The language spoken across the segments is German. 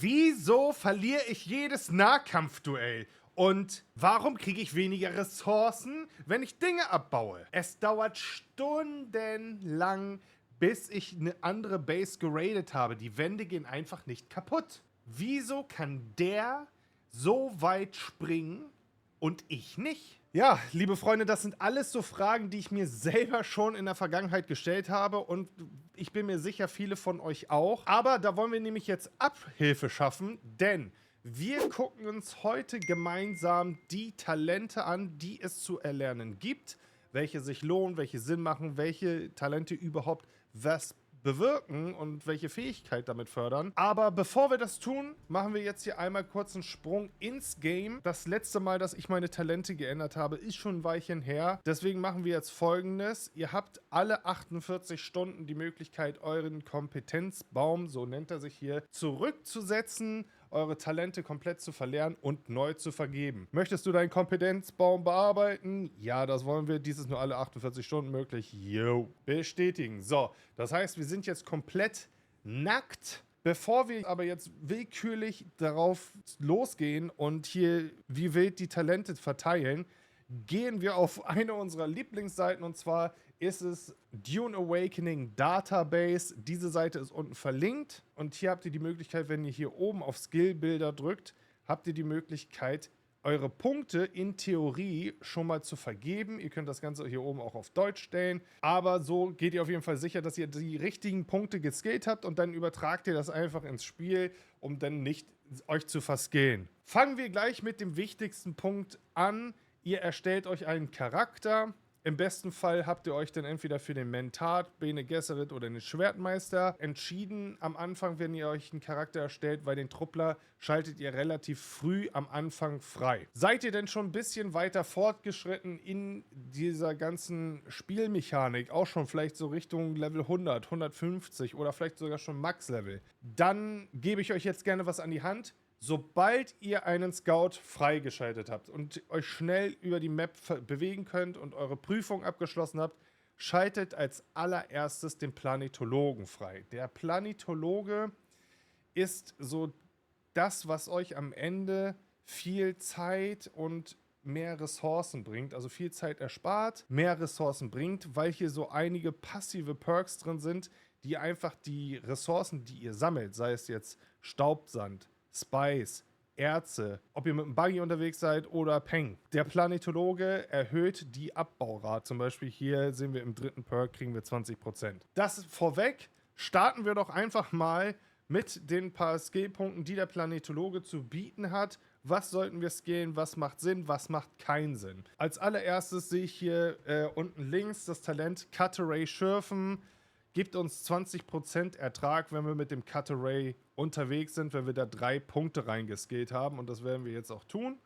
Wieso verliere ich jedes Nahkampfduell? Und warum kriege ich weniger Ressourcen, wenn ich Dinge abbaue? Es dauert stundenlang, bis ich eine andere Base geradet habe. Die Wände gehen einfach nicht kaputt. Wieso kann der so weit springen und ich nicht? Ja, liebe Freunde, das sind alles so Fragen, die ich mir selber schon in der Vergangenheit gestellt habe und ich bin mir sicher, viele von euch auch. Aber da wollen wir nämlich jetzt Abhilfe schaffen, denn wir gucken uns heute gemeinsam die Talente an, die es zu erlernen gibt, welche sich lohnen, welche Sinn machen, welche Talente überhaupt was bewirken und welche Fähigkeit damit fördern. Aber bevor wir das tun, machen wir jetzt hier einmal kurz einen Sprung ins Game. Das letzte Mal, dass ich meine Talente geändert habe, ist schon ein Weilchen her. Deswegen machen wir jetzt Folgendes. Ihr habt alle 48 Stunden die Möglichkeit, euren Kompetenzbaum, so nennt er sich hier, zurückzusetzen, eure Talente komplett zu verlernen und neu zu vergeben. Möchtest du deinen Kompetenzbaum bearbeiten? Ja, das wollen wir. Dies ist nur alle 48 Stunden möglich. Jo. Bestätigen. So, das heißt, wir sind jetzt komplett nackt. Bevor wir aber jetzt willkürlich darauf losgehen und hier wie wild die Talente verteilen, gehen wir auf eine unserer Lieblingsseiten und zwar ist es Dune Awakening Database. Diese Seite ist unten verlinkt und hier habt ihr die Möglichkeit, wenn ihr hier oben auf Skill-Bilder drückt, habt ihr die Möglichkeit, eure Punkte in Theorie schon mal zu vergeben. Ihr könnt das Ganze hier oben auch auf Deutsch stellen, aber so geht ihr auf jeden Fall sicher, dass ihr die richtigen Punkte geskillt habt und dann übertragt ihr das einfach ins Spiel, um dann nicht euch zu verskillen. Fangen wir gleich mit dem wichtigsten Punkt an. Ihr erstellt euch einen Charakter. Im besten Fall habt ihr euch dann entweder für den Mentat, Bene Gesserit oder den Schwertmeister entschieden am Anfang, wenn ihr euch einen Charakter erstellt, weil den Truppler schaltet ihr relativ früh am Anfang frei. Seid ihr denn schon ein bisschen weiter fortgeschritten in dieser ganzen Spielmechanik, auch schon vielleicht so Richtung Level 100, 150 oder vielleicht sogar schon Max-Level, dann gebe ich euch jetzt gerne was an die Hand. Sobald ihr einen Scout freigeschaltet habt und euch schnell über die Map bewegen könnt und eure Prüfung abgeschlossen habt, schaltet als allererstes den Planetologen frei. Der Planetologe ist so das, was euch am Ende viel Zeit und mehr Ressourcen bringt, also viel Zeit erspart, mehr Ressourcen bringt, weil hier so einige passive Perks drin sind, die einfach die Ressourcen, die ihr sammelt, sei es jetzt Staubsand, Spice, Erze, ob ihr mit dem Buggy unterwegs seid oder Peng. Der Planetologe erhöht die Abbaurate. Zum Beispiel hier sehen wir im dritten Perk kriegen wir 20%. Das vorweg, starten wir doch einfach mal mit den paar Skillpunkten, die der Planetologe zu bieten hat. Was sollten wir skillen, was macht Sinn, was macht keinen Sinn. Als allererstes sehe ich hier unten links das Talent Cutteray Schürfen. Gibt uns 20% Ertrag, wenn wir mit dem Cutteray unterwegs sind, wenn wir da 3 Punkte reingeskillt haben. Und das werden wir jetzt auch tun.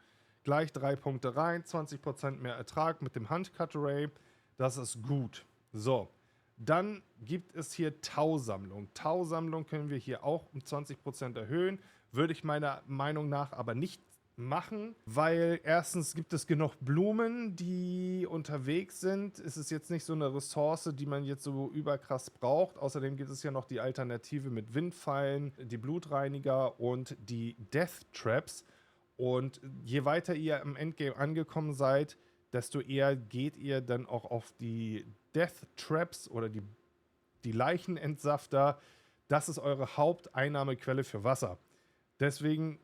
Gleich 3 Punkte rein, 20% mehr Ertrag mit dem Hand-Cutteray. Das ist gut. So, dann gibt es hier Tausammlung. Tausammlung können wir hier auch um 20% erhöhen. Würde ich meiner Meinung nach aber nicht machen, weil erstens gibt es genug Blumen, die unterwegs sind. Es ist jetzt nicht so eine Ressource, die man jetzt so überkrass braucht. Außerdem gibt es ja noch die Alternative mit Windpfeilen, die Blutreiniger und die Death Traps. Und je weiter ihr im Endgame angekommen seid, desto eher geht ihr dann auch auf die Death Traps oder die Leichenentsafter. Das ist eure Haupteinnahmequelle für Wasser. Deswegen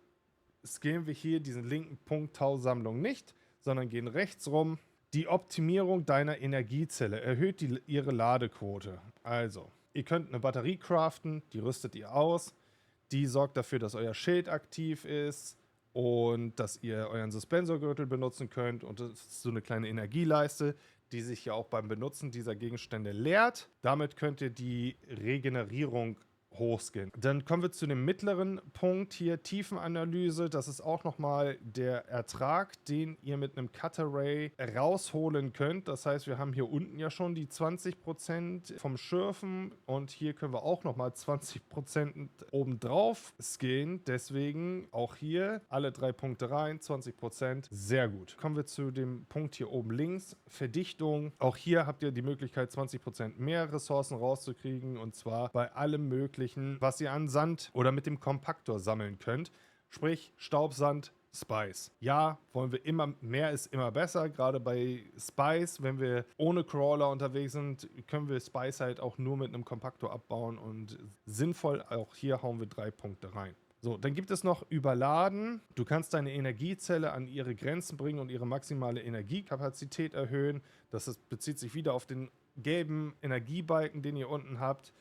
skillen wir hier diesen linken Punkt Tausammlung nicht, sondern gehen rechts rum. Die Optimierung deiner Energiezelle erhöht ihre Ladequote. Also, ihr könnt eine Batterie craften, die rüstet ihr aus. Die sorgt dafür, dass euer Schild aktiv ist und dass ihr euren Suspensorgürtel benutzen könnt. Und das ist so eine kleine Energieleiste, die sich ja auch beim Benutzen dieser Gegenstände leert. Damit könnt ihr die Regenerierung hochskillen. Dann kommen wir zu dem mittleren Punkt hier, Tiefenanalyse. Das ist auch nochmal der Ertrag, den ihr mit einem Cutteray rausholen könnt. Das heißt, wir haben hier unten ja schon die 20% vom Schürfen und hier können wir auch nochmal 20% obendrauf skillen. Deswegen auch hier alle 3 Punkte rein, 20%. Sehr gut. Kommen wir zu dem Punkt hier oben links, Verdichtung. Auch hier habt ihr die Möglichkeit, 20% mehr Ressourcen rauszukriegen und zwar bei allem Möglichen ermöglichen, was ihr an Sand oder mit dem Kompaktor sammeln könnt. Sprich, Staubsand, Spice. Ja, wollen wir immer, mehr ist immer besser, gerade bei Spice, wenn wir ohne Crawler unterwegs sind, können wir Spice halt auch nur mit einem Kompaktor abbauen und sinnvoll, auch hier hauen wir 3 Punkte rein. So, dann gibt es noch Überladen. Du kannst deine Energiezelle an ihre Grenzen bringen und ihre maximale Energiekapazität erhöhen. Bezieht sich wieder auf den gelben Energiebalken, den ihr unten habt.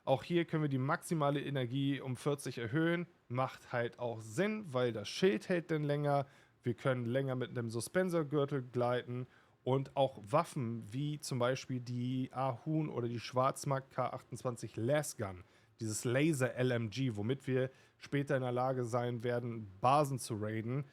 Auch hier können wir die maximale Energie um 40 erhöhen. Macht halt auch Sinn, weil das Schild hält dann länger. Wir können länger mit einem Suspensorgürtel gleiten. Und auch Waffen wie zum Beispiel die Ahun oder die Schwarzmarkt K28 Lasgun. Dieses Laser-LMG, womit wir später in der Lage sein werden, Basen zu raiden,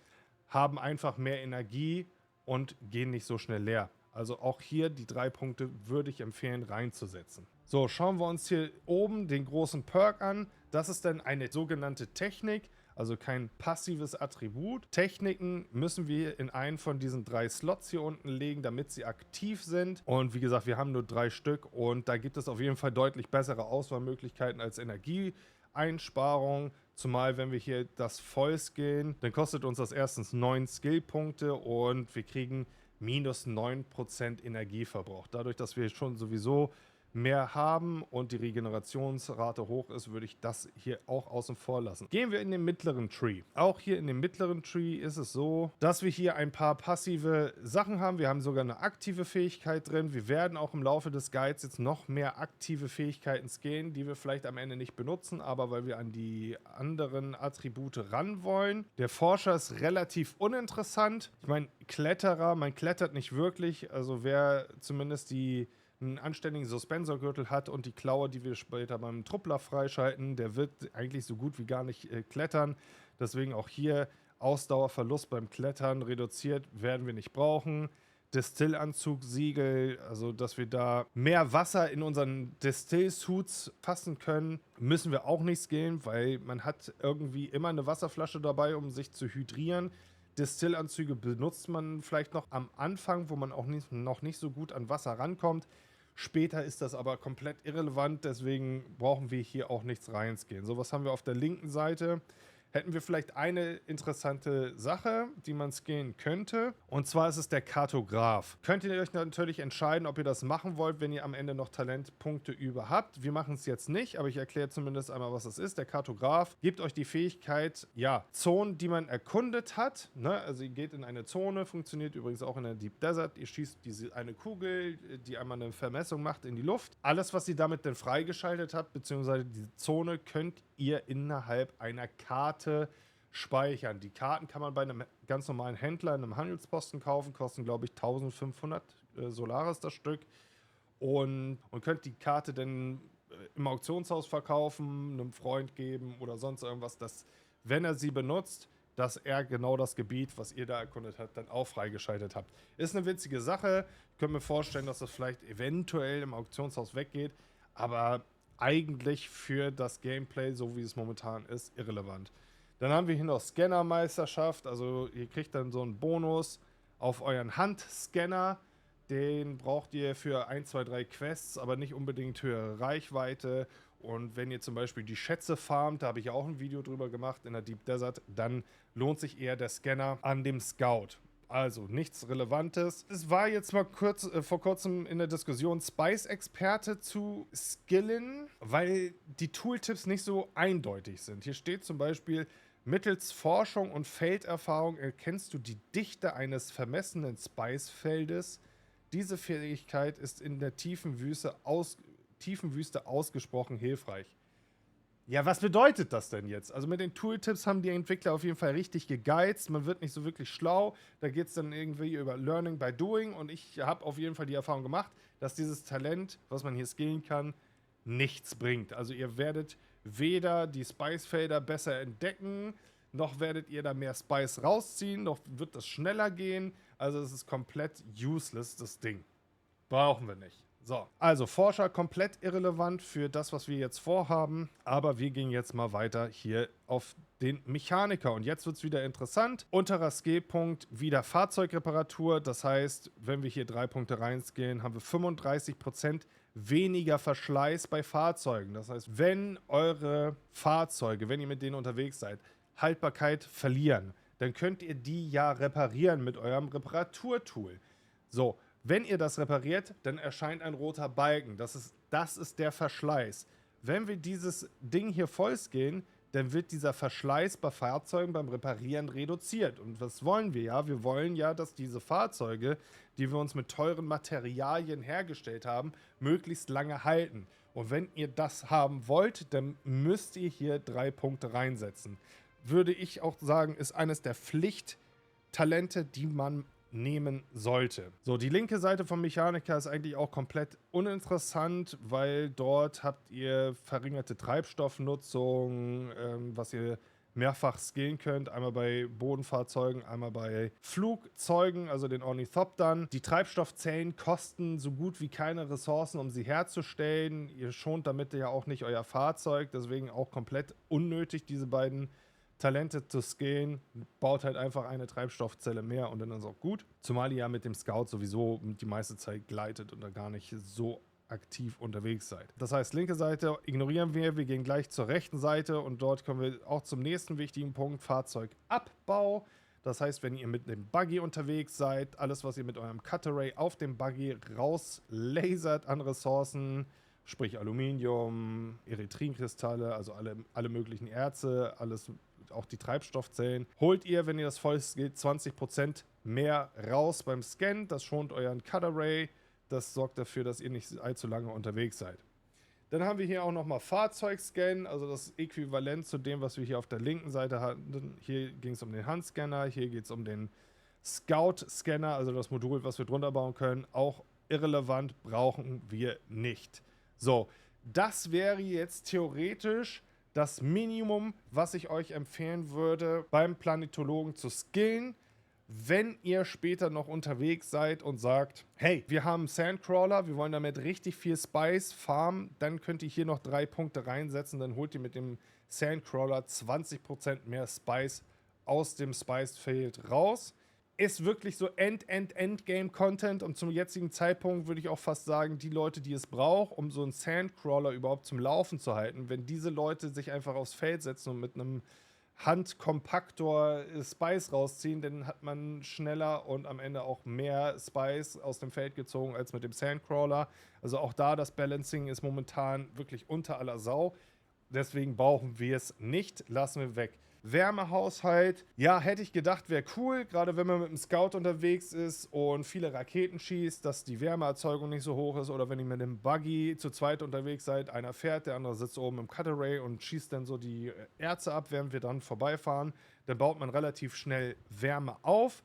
haben einfach mehr Energie und gehen nicht so schnell leer. Also auch hier die 3 Punkte würde ich empfehlen reinzusetzen. So, schauen wir uns hier oben den großen Perk an. Das ist dann eine sogenannte Technik, also kein passives Attribut. Techniken müssen wir in einen von diesen 3 Slots hier unten legen, damit sie aktiv sind. Und wie gesagt, wir haben nur 3 Stück und da gibt es auf jeden Fall deutlich bessere Auswahlmöglichkeiten als Energieeinsparung. Zumal, wenn wir hier das voll skillen, dann kostet uns das erstens 9 Skillpunkte und wir kriegen minus 9% Energieverbrauch. Dadurch, dass wir schon sowieso mehr haben und die Regenerationsrate hoch ist, würde ich das hier auch außen vor lassen. Gehen wir in den mittleren Tree. Auch hier in dem mittleren Tree ist es so, dass wir hier ein paar passive Sachen haben. Wir haben sogar eine aktive Fähigkeit drin. Wir werden auch im Laufe des Guides jetzt noch mehr aktive Fähigkeiten skillen, die wir vielleicht am Ende nicht benutzen, aber weil wir an die anderen Attribute ran wollen. Der Forscher ist relativ uninteressant. Ich meine, Kletterer, man klettert nicht wirklich. Also wer zumindest einen anständigen Suspensorgürtel hat und die Klaue, die wir später beim Truppler freischalten, der wird eigentlich so gut wie gar nicht klettern. Deswegen auch hier Ausdauerverlust beim Klettern reduziert, werden wir nicht brauchen. Distillanzug-Siegel, also dass wir da mehr Wasser in unseren Distill-Suits fassen können, müssen wir auch nicht skillen, weil man hat irgendwie immer eine Wasserflasche dabei, um sich zu hydrieren. Distillanzüge benutzt man vielleicht noch am Anfang, wo man auch noch nicht so gut an Wasser rankommt. Später ist das aber komplett irrelevant, deswegen brauchen wir hier auch nichts reinskillen. So, was haben wir auf der linken Seite? Hätten wir vielleicht eine interessante Sache, die man skillen könnte. Und zwar ist es der Kartograf. Könnt ihr euch natürlich entscheiden, ob ihr das machen wollt, wenn ihr am Ende noch Talentpunkte über habt. Wir machen es jetzt nicht, aber ich erkläre zumindest einmal, was das ist. Der Kartograf gibt euch die Fähigkeit, ja, Zonen, die man erkundet hat. Ne? Also ihr geht in eine Zone, funktioniert übrigens auch in der Deep Desert. Ihr schießt eine Kugel, die einmal eine Vermessung macht in die Luft. Alles, was ihr damit denn freigeschaltet habt, beziehungsweise die Zone, könnt ihr innerhalb einer Karte speichern. Die Karten kann man bei einem ganz normalen Händler in einem Handelsposten kaufen, kosten glaube ich 1500 Solaris das Stück und könnt die Karte dann im Auktionshaus verkaufen, einem Freund geben oder sonst irgendwas, dass, wenn er sie benutzt, dass er genau das Gebiet, was ihr da erkundet habt, dann auch freigeschaltet habt. Ist eine witzige Sache. Ich könnte mir vorstellen, dass das vielleicht eventuell im Auktionshaus weggeht, aber eigentlich für das Gameplay, so wie es momentan ist, irrelevant. Dann haben wir hier noch Scannermeisterschaft, also ihr kriegt dann so einen Bonus auf euren Handscanner. Den braucht ihr für 1, 2, 3 Quests, aber nicht unbedingt höhere Reichweite. Und wenn ihr zum Beispiel die Schätze farmt, da habe ich auch ein Video drüber gemacht in der Deep Desert, dann lohnt sich eher der Scanner an dem Scout. Also nichts Relevantes. Es war jetzt mal vor kurzem in der Diskussion, Spice-Experte zu skillen, weil die Tooltips nicht so eindeutig sind. Hier steht zum Beispiel, mittels Forschung und Felderfahrung erkennst du die Dichte eines vermessenen Spice-Feldes. Diese Fähigkeit ist in der tiefen Wüste ausgesprochen hilfreich. Ja, was bedeutet das denn jetzt? Also mit den Tooltips haben die Entwickler auf jeden Fall richtig gegeizt. Man wird nicht so wirklich schlau. Da geht es dann irgendwie über Learning by Doing. Und ich habe auf jeden Fall die Erfahrung gemacht, dass dieses Talent, was man hier skillen kann, nichts bringt. Also ihr werdet weder die Spice-Felder besser entdecken, noch werdet ihr da mehr Spice rausziehen, noch wird das schneller gehen. Also es ist komplett useless, das Ding. Brauchen wir nicht. So, also Forscher komplett irrelevant für das, was wir jetzt vorhaben. Aber wir gehen jetzt mal weiter hier auf den Mechaniker. Und jetzt wird es wieder interessant. Unterer Skillpunkt wieder Fahrzeugreparatur. Das heißt, wenn wir hier 3 Punkte reinskillen, haben wir 35% weniger Verschleiß bei Fahrzeugen. Das heißt, wenn eure Fahrzeuge, wenn ihr mit denen unterwegs seid, Haltbarkeit verlieren, dann könnt ihr die ja reparieren mit eurem Reparaturtool. So, wenn ihr das repariert, dann erscheint ein roter Balken. Das ist der Verschleiß. Wenn wir dieses Ding hier vollskillen, dann wird dieser Verschleiß bei Fahrzeugen beim Reparieren reduziert. Und was wollen wir ja? Wir wollen ja, dass diese Fahrzeuge, die wir uns mit teuren Materialien hergestellt haben, möglichst lange halten. Und wenn ihr das haben wollt, dann müsst ihr hier 3 Punkte reinsetzen. Würde ich auch sagen, ist eines der Pflichttalente, die man nehmen sollte. So, die linke Seite vom Mechaniker ist eigentlich auch komplett uninteressant, weil dort habt ihr verringerte Treibstoffnutzung, was ihr mehrfach skillen könnt. Einmal bei Bodenfahrzeugen, einmal bei Flugzeugen, also den Ornithoptern. Die Treibstoffzellen kosten so gut wie keine Ressourcen, um sie herzustellen. Ihr schont damit ja auch nicht euer Fahrzeug, deswegen auch komplett unnötig, diese beiden Talente zu skillen, baut halt einfach eine Treibstoffzelle mehr und dann ist auch gut. Zumal ihr ja mit dem Scout sowieso die meiste Zeit gleitet und da gar nicht so aktiv unterwegs seid. Das heißt, linke Seite ignorieren wir gehen gleich zur rechten Seite und dort kommen wir auch zum nächsten wichtigen Punkt, Fahrzeugabbau. Das heißt, wenn ihr mit dem Buggy unterwegs seid, alles, was ihr mit eurem Cutaway auf dem Buggy rauslasert an Ressourcen, sprich Aluminium, Erythrinkristalle, also alle möglichen Erze, alles, auch die Treibstoffzellen, holt ihr, wenn ihr das voll skillt, 20% mehr raus beim Scan. Das schont euren Cutaway. Das sorgt dafür, dass ihr nicht allzu lange unterwegs seid. Dann haben wir hier auch nochmal Fahrzeugscan, also das Äquivalent zu dem, was wir hier auf der linken Seite hatten. Hier ging es um den Handscanner, hier geht es um den Scout-Scanner, also das Modul, was wir drunter bauen können. Auch irrelevant, brauchen wir nicht. So, das wäre jetzt theoretisch das Minimum, was ich euch empfehlen würde, beim Planetologen zu skillen. Wenn ihr später noch unterwegs seid und sagt, hey, wir haben einen Sandcrawler, wir wollen damit richtig viel Spice farmen, dann könnt ihr hier noch 3 Punkte reinsetzen, dann holt ihr mit dem Sandcrawler 20% mehr Spice aus dem Spice Field raus. Ist wirklich so Endgame-Content und zum jetzigen Zeitpunkt würde ich auch fast sagen, die Leute, die es brauchen, um so einen Sandcrawler überhaupt zum Laufen zu halten, wenn diese Leute sich einfach aufs Feld setzen und mit einem Handkompaktor Spice rausziehen, dann hat man schneller und am Ende auch mehr Spice aus dem Feld gezogen als mit dem Sandcrawler. Also auch da, das Balancing ist momentan wirklich unter aller Sau. Deswegen brauchen wir es nicht, lassen wir weg. Wärmehaushalt, ja, hätte ich gedacht, wäre cool, gerade wenn man mit einem Scout unterwegs ist und viele Raketen schießt, dass die Wärmeerzeugung nicht so hoch ist, oder wenn ihr mit dem Buggy zu zweit unterwegs seid, einer fährt, der andere sitzt oben im Cutaway und schießt dann so die Erze ab, während wir dann vorbeifahren, dann baut man relativ schnell Wärme auf.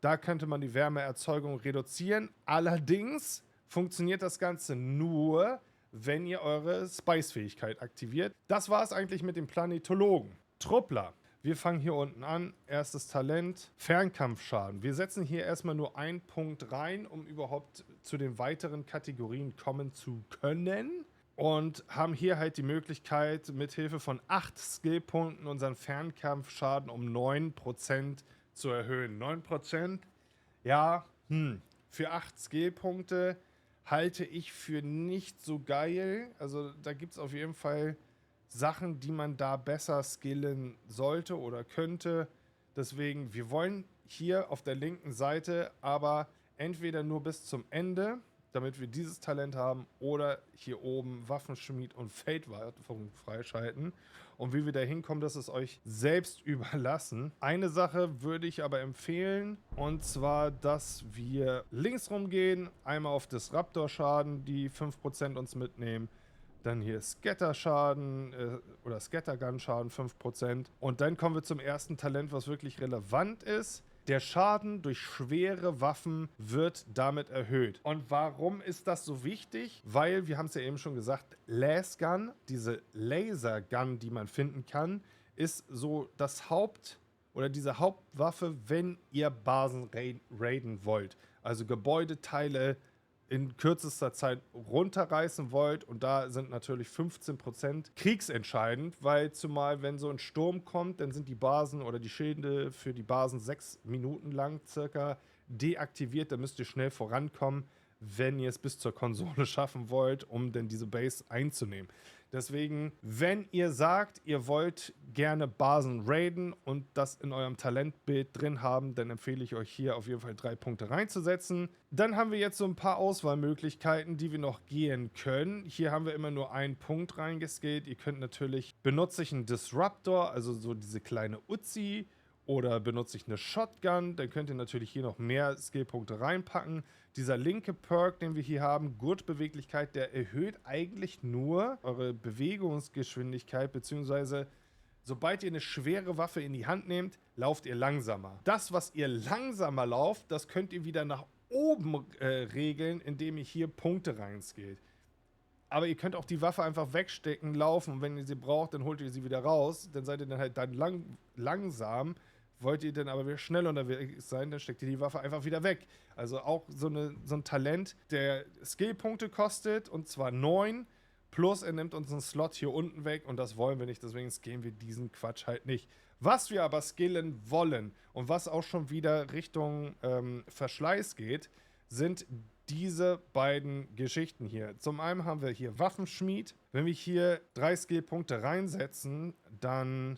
Da könnte man die Wärmeerzeugung reduzieren. Allerdings funktioniert das Ganze nur, wenn ihr eure Spice-Fähigkeit aktiviert. Das war es eigentlich mit dem Planetologen. Truppler. Wir fangen hier unten an. Erstes Talent, Fernkampfschaden. Wir setzen hier erstmal nur einen Punkt rein, um überhaupt zu den weiteren Kategorien kommen zu können. Und haben hier halt die Möglichkeit, mit Hilfe von 8 Skillpunkten unseren Fernkampfschaden um 9% zu erhöhen. 9%, ja, für 8 Skillpunkte halte ich für nicht so geil. Also da gibt es auf jeden Fall Sachen, die man da besser skillen sollte oder könnte. Deswegen, wir wollen hier auf der linken Seite aber entweder nur bis zum Ende, damit wir dieses Talent haben, oder hier oben Waffenschmied und Feldwartung freischalten. Und wie wir da hinkommen, das ist euch selbst überlassen. Eine Sache würde ich aber empfehlen, und zwar, dass wir links rumgehen, einmal auf Disruptor-Schaden, die 5% uns mitnehmen. Dann hier Scatter-Schaden oder Scattergun-Schaden 5%. Und dann kommen wir zum ersten Talent, was wirklich relevant ist. Der Schaden durch schwere Waffen wird damit erhöht. Und warum ist das so wichtig? Weil, wir haben es ja eben schon gesagt, Lasgun, diese Lasergun, die man finden kann, ist so das diese Hauptwaffe, wenn ihr Basen raiden wollt. Also Gebäudeteile in kürzester Zeit runterreißen wollt. Und da sind natürlich 15% kriegsentscheidend, weil zumal, wenn so ein Sturm kommt, dann sind die Basen oder die Schilde für die Basen 6 Minuten lang circa deaktiviert. Da müsst ihr schnell vorankommen, wenn ihr es bis zur Konsole schaffen wollt, um denn diese Base einzunehmen. Deswegen, wenn ihr sagt, ihr wollt gerne Basen raiden und das in eurem Talentbild drin haben, dann empfehle ich euch hier auf jeden Fall 3 Punkte reinzusetzen. Dann haben wir jetzt so ein paar Auswahlmöglichkeiten, die wir noch gehen können. Hier haben wir immer nur einen Punkt reingeskillt. Ihr könnt natürlich, benutze ich einen Disruptor, also so diese kleine Uzi, oder benutze ich eine Shotgun, dann könnt ihr natürlich hier noch mehr Skillpunkte reinpacken. Dieser linke Perk, den wir hier haben, Gurtbeweglichkeit, der erhöht eigentlich nur eure Bewegungsgeschwindigkeit, beziehungsweise sobald ihr eine schwere Waffe in die Hand nehmt, lauft ihr langsamer. Das, was ihr langsamer lauft, das könnt ihr wieder nach oben regeln, indem ihr hier Punkte reinskillt. Aber ihr könnt auch die Waffe einfach wegstecken, laufen und wenn ihr sie braucht, dann holt ihr sie wieder raus. Dann seid ihr dann halt langsam. Wollt ihr dann aber wieder schnell unterwegs sein, dann steckt ihr die Waffe einfach wieder weg. Also auch so ein Talent, der Skillpunkte kostet, und zwar 9, plus er nimmt uns einen Slot hier unten weg und das wollen wir nicht, deswegen skillen wir diesen Quatsch halt nicht. Was wir aber skillen wollen und was auch schon wieder Richtung Verschleiß geht, sind diese beiden Geschichten hier. Zum einen haben wir hier Waffenschmied. Wenn wir hier 3 Skillpunkte reinsetzen, dann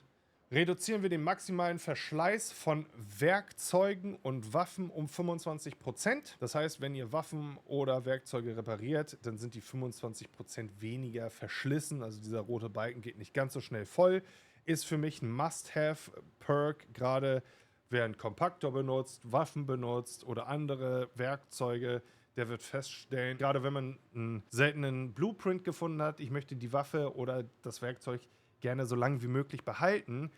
reduzieren wir den maximalen Verschleiß von Werkzeugen und Waffen um 25%. Das heißt, wenn ihr Waffen oder Werkzeuge repariert, dann sind die 25% weniger verschlissen. Also dieser rote Balken geht nicht ganz so schnell voll. Ist für mich ein Must-Have-Perk, gerade wer einen Kompaktor benutzt, Waffen benutzt oder andere Werkzeuge. Der wird feststellen, gerade wenn man einen seltenen Blueprint gefunden hat, ich möchte die Waffe oder das Werkzeug gerne so lange wie möglich behalten.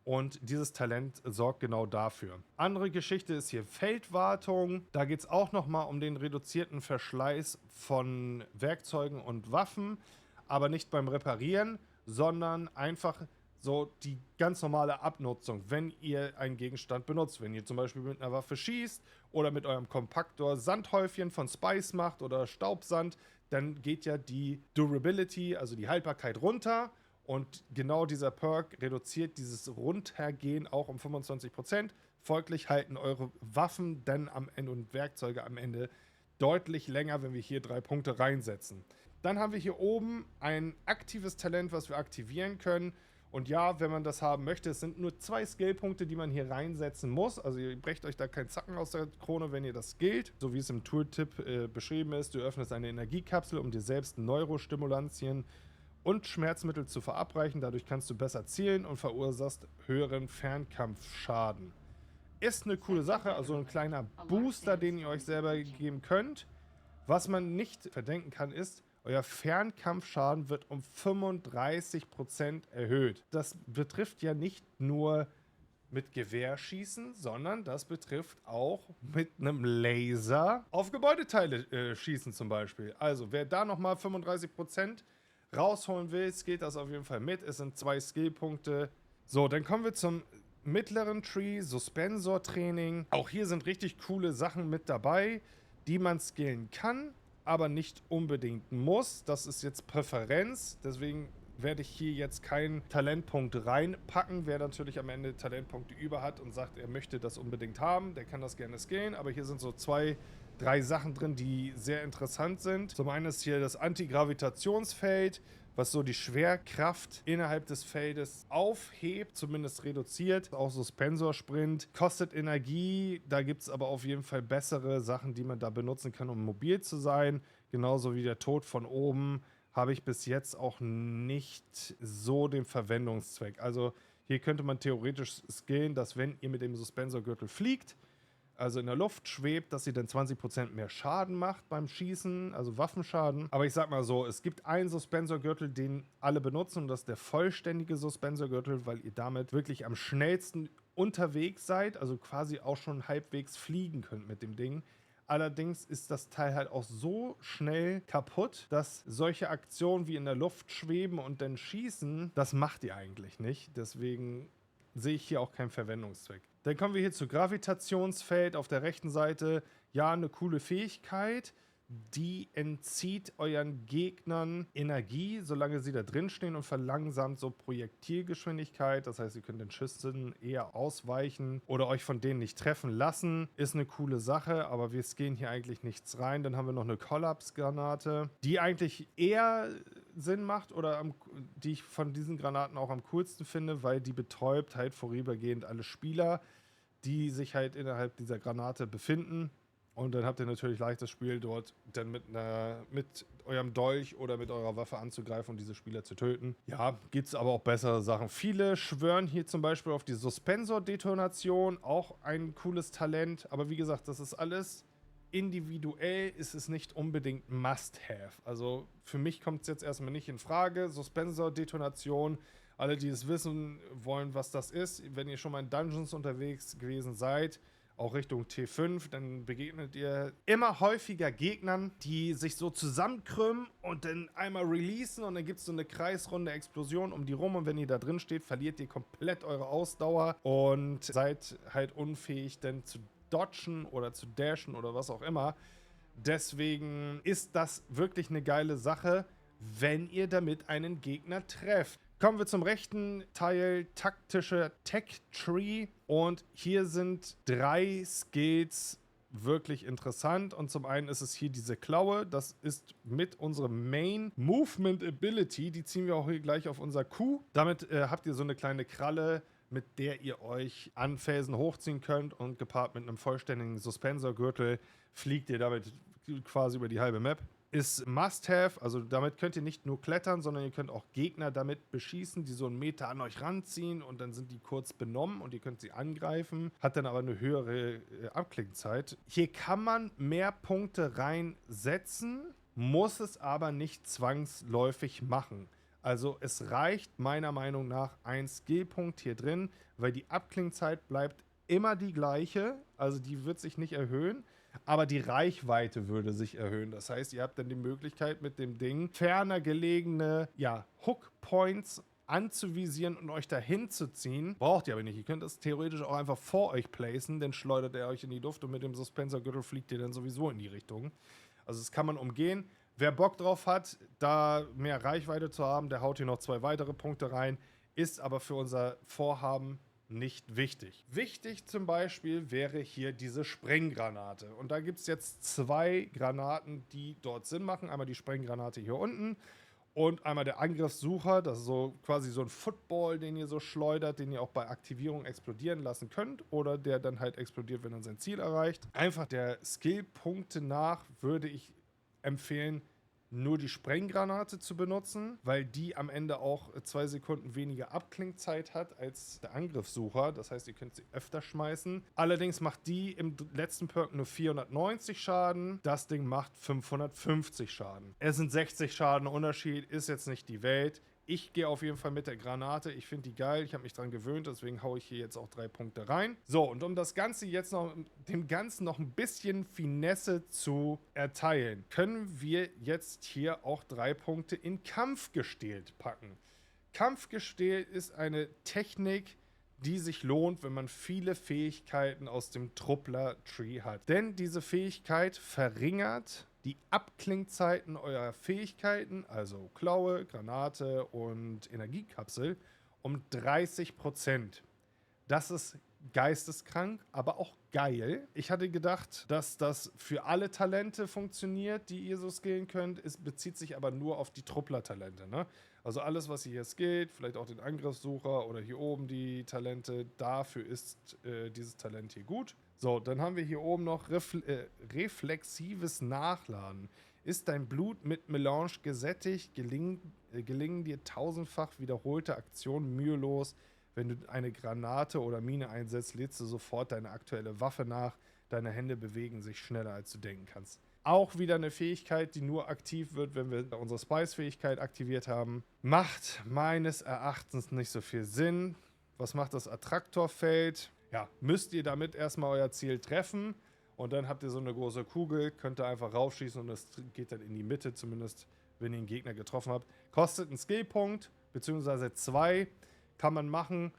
Und dieses Talent sorgt genau dafür. Andere Geschichte ist hier Feldwartung. Da geht es auch nochmal um den reduzierten Verschleiß von Werkzeugen und Waffen. Aber nicht beim Reparieren, sondern einfach so die ganz normale Abnutzung, wenn ihr einen Gegenstand benutzt. Wenn ihr zum Beispiel mit einer Waffe schießt oder mit eurem Kompaktor Sandhäufchen von Spice macht oder Staubsand, dann geht ja die Durability, also die Haltbarkeit runter. Und genau dieser Perk reduziert dieses Runtergehen auch um 25%. Folglich halten eure Waffen dann am Ende und Werkzeuge am Ende deutlich länger, wenn wir hier 3 Punkte reinsetzen. Dann haben wir hier oben ein aktives Talent, was wir aktivieren können. Und ja, wenn man das haben möchte, es sind nur 2 Skillpunkte, die man hier reinsetzen muss. Also ihr brecht euch da keinen Zacken aus der Krone, wenn ihr das skillt. So wie es im Tooltip beschrieben ist, du öffnest eine Energiekapsel, um dir selbst Neurostimulantien und Schmerzmittel zu verabreichen. Dadurch kannst du besser zielen und verursachst höheren Fernkampfschaden. Ist eine coole Sache, also ein kleiner Booster, den ihr euch selber geben könnt. Was man nicht verdenken kann, ist, euer Fernkampfschaden wird um 35% erhöht. Das betrifft ja nicht nur mit Gewehrschießen, sondern das betrifft auch mit einem Laser auf Gebäudeteile schießen zum Beispiel. Also wer da nochmal 35% rausholen will, geht das auf jeden Fall mit. Es sind 2 Skillpunkte. So, dann kommen wir zum mittleren Tree, Suspensor-Training. Auch hier sind richtig coole Sachen mit dabei, die man skillen kann, aber nicht unbedingt muss. Das ist jetzt Präferenz, deswegen werde ich hier jetzt keinen Talentpunkt reinpacken. Wer natürlich am Ende Talentpunkte über hat und sagt, er möchte das unbedingt haben, der kann das gerne skillen, aber hier sind so 2, 3 Sachen drin, die sehr interessant sind. Zum einen ist hier das Antigravitationsfeld, was so die Schwerkraft innerhalb des Feldes aufhebt, zumindest reduziert. Auch Suspensorsprint kostet Energie, da gibt es aber auf jeden Fall bessere Sachen, die man da benutzen kann, um mobil zu sein. Genauso wie der Tod von oben habe ich bis jetzt auch nicht so den Verwendungszweck. Also hier könnte man theoretisch skillen, dass wenn ihr mit dem Suspensorgürtel fliegt, also in der Luft schwebt, dass sie dann 20% mehr Schaden macht beim Schießen, also Waffenschaden. Aber ich sag mal so, es gibt einen Suspensorgürtel, den alle benutzen, und das ist der vollständige Suspensorgürtel, weil ihr damit wirklich am schnellsten unterwegs seid, also quasi auch schon halbwegs fliegen könnt mit dem Ding. Allerdings ist das Teil halt auch so schnell kaputt, dass solche Aktionen wie in der Luft schweben und dann schießen, das macht ihr eigentlich nicht. Deswegen sehe ich hier auch keinen Verwendungszweck. Dann kommen wir hier zu Gravitationsfeld auf der rechten Seite. Ja, eine coole Fähigkeit. die entzieht euren Gegnern Energie, solange sie da drin stehen und verlangsamt so Projektilgeschwindigkeit. Das heißt, ihr könnt den Schüssen eher ausweichen oder euch von denen nicht treffen lassen. Ist eine coole Sache, aber wir gehen hier eigentlich nichts rein. Dann haben wir noch eine Collapse-Granate, die eigentlich eher Sinn macht oder die ich von diesen Granaten auch am coolsten finde, weil die betäubt halt vorübergehend alle Spieler, die sich halt innerhalb dieser Granate befinden. Und dann habt ihr natürlich leichtes Spiel, dort dann mit eurem Dolch oder mit eurer Waffe anzugreifen und diese Spieler zu töten. Ja, gibt es aber auch bessere Sachen. Viele schwören hier zum Beispiel auf die Suspensor-Detonation, auch ein cooles Talent. Aber wie gesagt, das ist alles individuell, ist es nicht unbedingt Must-Have. Also für mich kommt es jetzt erstmal nicht in Frage. Suspensor-Detonation, alle, die es wissen wollen, was das ist, wenn ihr schon mal in Dungeons unterwegs gewesen seid, auch Richtung T5, dann begegnet ihr immer häufiger Gegnern, die sich so zusammenkrümmen und dann einmal releasen und dann gibt es so eine kreisrunde Explosion um die rum und wenn ihr da drin steht, verliert ihr komplett eure Ausdauer und seid halt unfähig dann zu dodgen oder zu dashen oder was auch immer. Deswegen ist das wirklich eine geile Sache, wenn ihr damit einen Gegner trefft. Kommen wir zum rechten Teil, taktische Tech Tree. Und hier sind 3 Skills wirklich interessant. Und zum einen ist es hier diese Klaue. Das ist mit unserem Main Movement Ability. Die ziehen wir auch hier gleich auf unser Q. Damit habt ihr so eine kleine Kralle, mit der ihr euch an Felsen hochziehen könnt. Und gepaart mit einem vollständigen Suspensorgürtel fliegt ihr damit quasi über die halbe Map. Ist Must-Have, also damit könnt ihr nicht nur klettern, sondern ihr könnt auch Gegner damit beschießen, die so einen Meter an euch ranziehen und dann sind die kurz benommen und ihr könnt sie angreifen, hat dann aber eine höhere Abklingzeit. Hier kann man mehr Punkte reinsetzen, muss es aber nicht zwangsläufig machen. Also es reicht meiner Meinung nach ein Skillpunkt hier drin, weil die Abklingzeit bleibt immer die gleiche, also die wird sich nicht erhöhen. Aber die Reichweite würde sich erhöhen. Das heißt, ihr habt dann die Möglichkeit, mit dem Ding ferner gelegene Hook-Points anzuvisieren und euch dahin zu ziehen. Braucht ihr aber nicht. Ihr könnt das theoretisch auch einfach vor euch placen, dann schleudert er euch in die Luft und mit dem Suspensorgürtel fliegt ihr dann sowieso in die Richtung. Also das kann man umgehen. Wer Bock drauf hat, da mehr Reichweite zu haben, der haut hier noch 2 weitere Punkte rein, ist aber für unser Vorhaben nicht wichtig. Wichtig zum Beispiel wäre hier diese Sprenggranate. Und da gibt es jetzt 2 Granaten, die dort Sinn machen. Einmal die Sprenggranate hier unten und einmal der Angriffssucher. Das ist so quasi so ein Football, den ihr so schleudert, den ihr auch bei Aktivierung explodieren lassen könnt oder der dann halt explodiert, wenn er sein Ziel erreicht. Einfach der Skillpunkte nach würde ich empfehlen, nur die Sprenggranate zu benutzen, weil die am Ende auch 2 Sekunden weniger Abklingzeit hat als der Angriffssucher. Das heißt, ihr könnt sie öfter schmeißen. Allerdings macht die im letzten Perk nur 490 Schaden. Das Ding macht 550 Schaden. Es sind 60 Schaden Unterschied, ist jetzt nicht die Welt. Ich gehe auf jeden Fall mit der Granate. Ich finde die geil. Ich habe mich dran gewöhnt. Deswegen haue ich hier jetzt auch 3 Punkte rein. So, und um das Ganze jetzt noch, dem Ganzen noch ein bisschen Finesse zu erteilen, können wir jetzt hier auch 3 Punkte in Kampfgestählt packen. Kampfgestählt ist eine Technik, die sich lohnt, wenn man viele Fähigkeiten aus dem Truppler-Tree hat. Denn diese Fähigkeit verringert die Abklingzeiten eurer Fähigkeiten, also Klaue, Granate und Energiekapsel, um 30%. Das ist geisteskrank, aber auch geil. Ich hatte gedacht, dass das für alle Talente funktioniert, die ihr so skillen könnt. Es bezieht sich aber nur auf die Truppler-Talente, ne? Also alles, was ihr hier skillt, vielleicht auch den Angriffssucher oder hier oben die Talente, dafür ist dieses Talent hier gut. So, dann haben wir hier oben noch reflexives Nachladen. Ist dein Blut mit Melange gesättigt, gelingen dir 1000-fach wiederholte Aktionen mühelos. Wenn du eine Granate oder Mine einsetzt, lädst du sofort deine aktuelle Waffe nach. Deine Hände bewegen sich schneller, als du denken kannst. Auch wieder eine Fähigkeit, die nur aktiv wird, wenn wir unsere Spice-Fähigkeit aktiviert haben. Macht meines Erachtens nicht so viel Sinn. Was macht das Attraktorfeld? Ja, müsst ihr damit erstmal euer Ziel treffen. Und dann habt ihr so eine große Kugel, könnt ihr einfach raufschießen und das geht dann in die Mitte, zumindest wenn ihr einen Gegner getroffen habt. Kostet einen Skillpunkt, beziehungsweise 2. Kann man machen,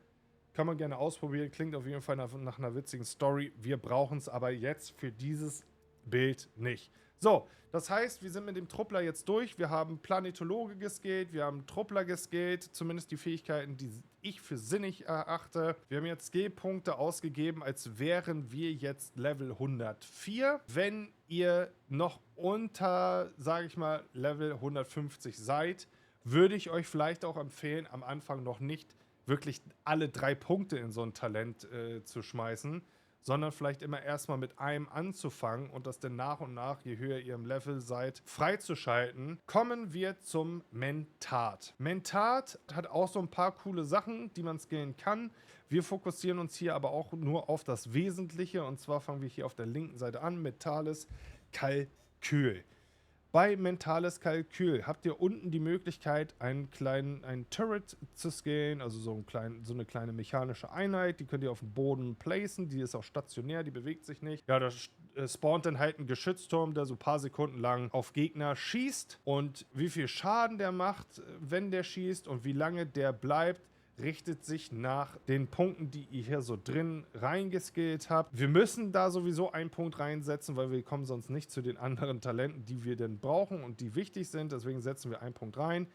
kann man gerne ausprobieren. Klingt auf jeden Fall nach einer witzigen Story. Wir brauchen es aber jetzt für dieses Bild nicht. So, das heißt, wir sind mit dem Truppler jetzt durch. Wir haben Planetologe geskillt, wir haben Truppler geskillt, zumindest die Fähigkeiten, die ich für sinnig erachte. Wir haben jetzt Skill-Punkte ausgegeben, als wären wir jetzt Level 104. Wenn ihr noch unter, sage ich mal, Level 150 seid, würde ich euch vielleicht auch empfehlen, am Anfang noch nicht wirklich alle 3 Punkte in so ein Talent zu schmeißen, sondern vielleicht immer erstmal mit einem anzufangen und das dann nach und nach, je höher ihr im Level seid, freizuschalten. Kommen wir zum Mentat. Mentat hat auch so ein paar coole Sachen, die man skillen kann. Wir fokussieren uns hier aber auch nur auf das Wesentliche, und zwar fangen wir hier auf der linken Seite an mit Mentales Kalkül. Bei Mentales Kalkül habt ihr unten die Möglichkeit, einen Turret zu scalen, also so eine kleine mechanische Einheit. Die könnt ihr auf dem Boden placen. Die ist auch stationär, die bewegt sich nicht. Ja, da spawnt dann halt ein Geschützturm, der so ein paar Sekunden lang auf Gegner schießt. Und wie viel Schaden der macht, wenn der schießt, und wie lange der bleibt, richtet sich nach den Punkten, die ihr hier so drin reingeskillt habt. Wir müssen da sowieso einen Punkt reinsetzen, weil wir kommen sonst nicht zu den anderen Talenten, die wir denn brauchen und die wichtig sind. Deswegen setzen wir einen Punkt rein.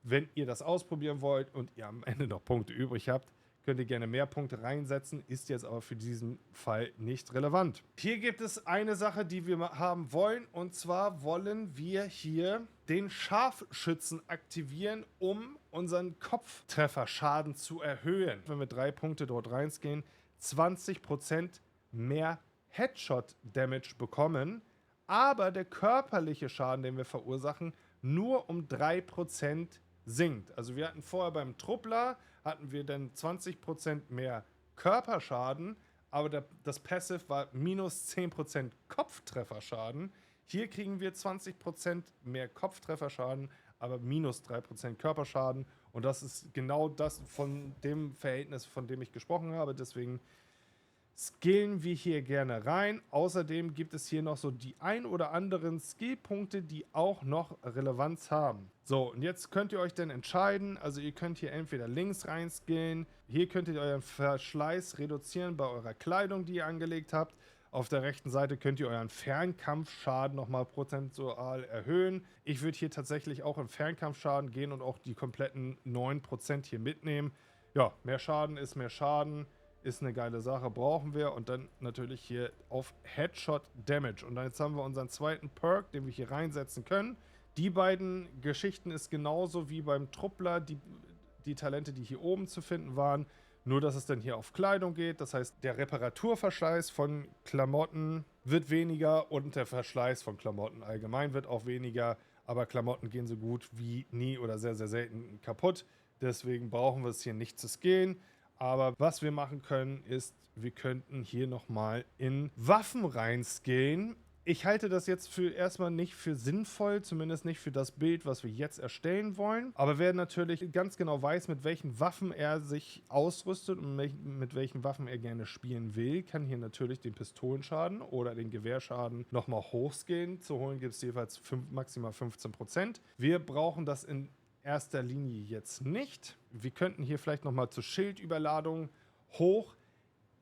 Wenn ihr das ausprobieren wollt und ihr am Ende noch Punkte übrig habt, könnt ihr gerne mehr Punkte reinsetzen, ist jetzt aber für diesen Fall nicht relevant. Hier gibt es eine Sache, die wir haben wollen, und zwar wollen wir hier den Scharfschützen aktivieren, um unseren Kopftrefferschaden zu erhöhen. Wenn wir 3 Punkte dort reinsgehen, 20% mehr Headshot-Damage bekommen, aber der körperliche Schaden, den wir verursachen, nur um 3% sinkt. Also wir hatten vorher beim Truppler, hatten wir dann 20% mehr Körperschaden, aber das Passive war minus 10% Kopftrefferschaden. Hier kriegen wir 20% mehr Kopftrefferschaden, aber minus 3% Körperschaden. Und das ist genau das von dem Verhältnis, von dem ich gesprochen habe. Deswegen skillen wir hier gerne rein. Außerdem gibt es hier noch so die ein oder anderen Skillpunkte, die auch noch Relevanz haben. So, und jetzt könnt ihr euch dann entscheiden. Also ihr könnt hier entweder links rein skillen. Hier könnt ihr euren Verschleiß reduzieren bei eurer Kleidung, die ihr angelegt habt. Auf der rechten Seite könnt ihr euren Fernkampfschaden nochmal prozentual erhöhen. Ich würde hier tatsächlich auch im Fernkampfschaden gehen und auch die kompletten 9% hier mitnehmen. Ja, mehr Schaden ist mehr Schaden. Ist eine geile Sache, brauchen wir. Und dann natürlich hier auf Headshot Damage. Und dann jetzt haben wir unseren zweiten Perk, den wir hier reinsetzen können. Die beiden Geschichten ist genauso wie beim Truppler, die Talente, die hier oben zu finden waren. Nur, dass es dann hier auf Kleidung geht. Das heißt, der Reparaturverschleiß von Klamotten wird weniger und der Verschleiß von Klamotten allgemein wird auch weniger. Aber Klamotten gehen so gut wie nie oder sehr, sehr selten kaputt. Deswegen brauchen wir es hier nicht zu skillen. Aber was wir machen können, ist, wir könnten hier nochmal in Waffen reinskillen. Ich halte das jetzt für erstmal nicht für sinnvoll, zumindest nicht für das Bild, was wir jetzt erstellen wollen. Aber wer natürlich ganz genau weiß, mit welchen Waffen er sich ausrüstet und mit welchen Waffen er gerne spielen will, kann hier natürlich den Pistolenschaden oder den Gewehrschaden nochmal hochskillen. Zu holen gibt es jeweils maximal 15%. Wir brauchen das in erster Linie jetzt nicht. Wir könnten hier vielleicht nochmal zur Schildüberladung hoch.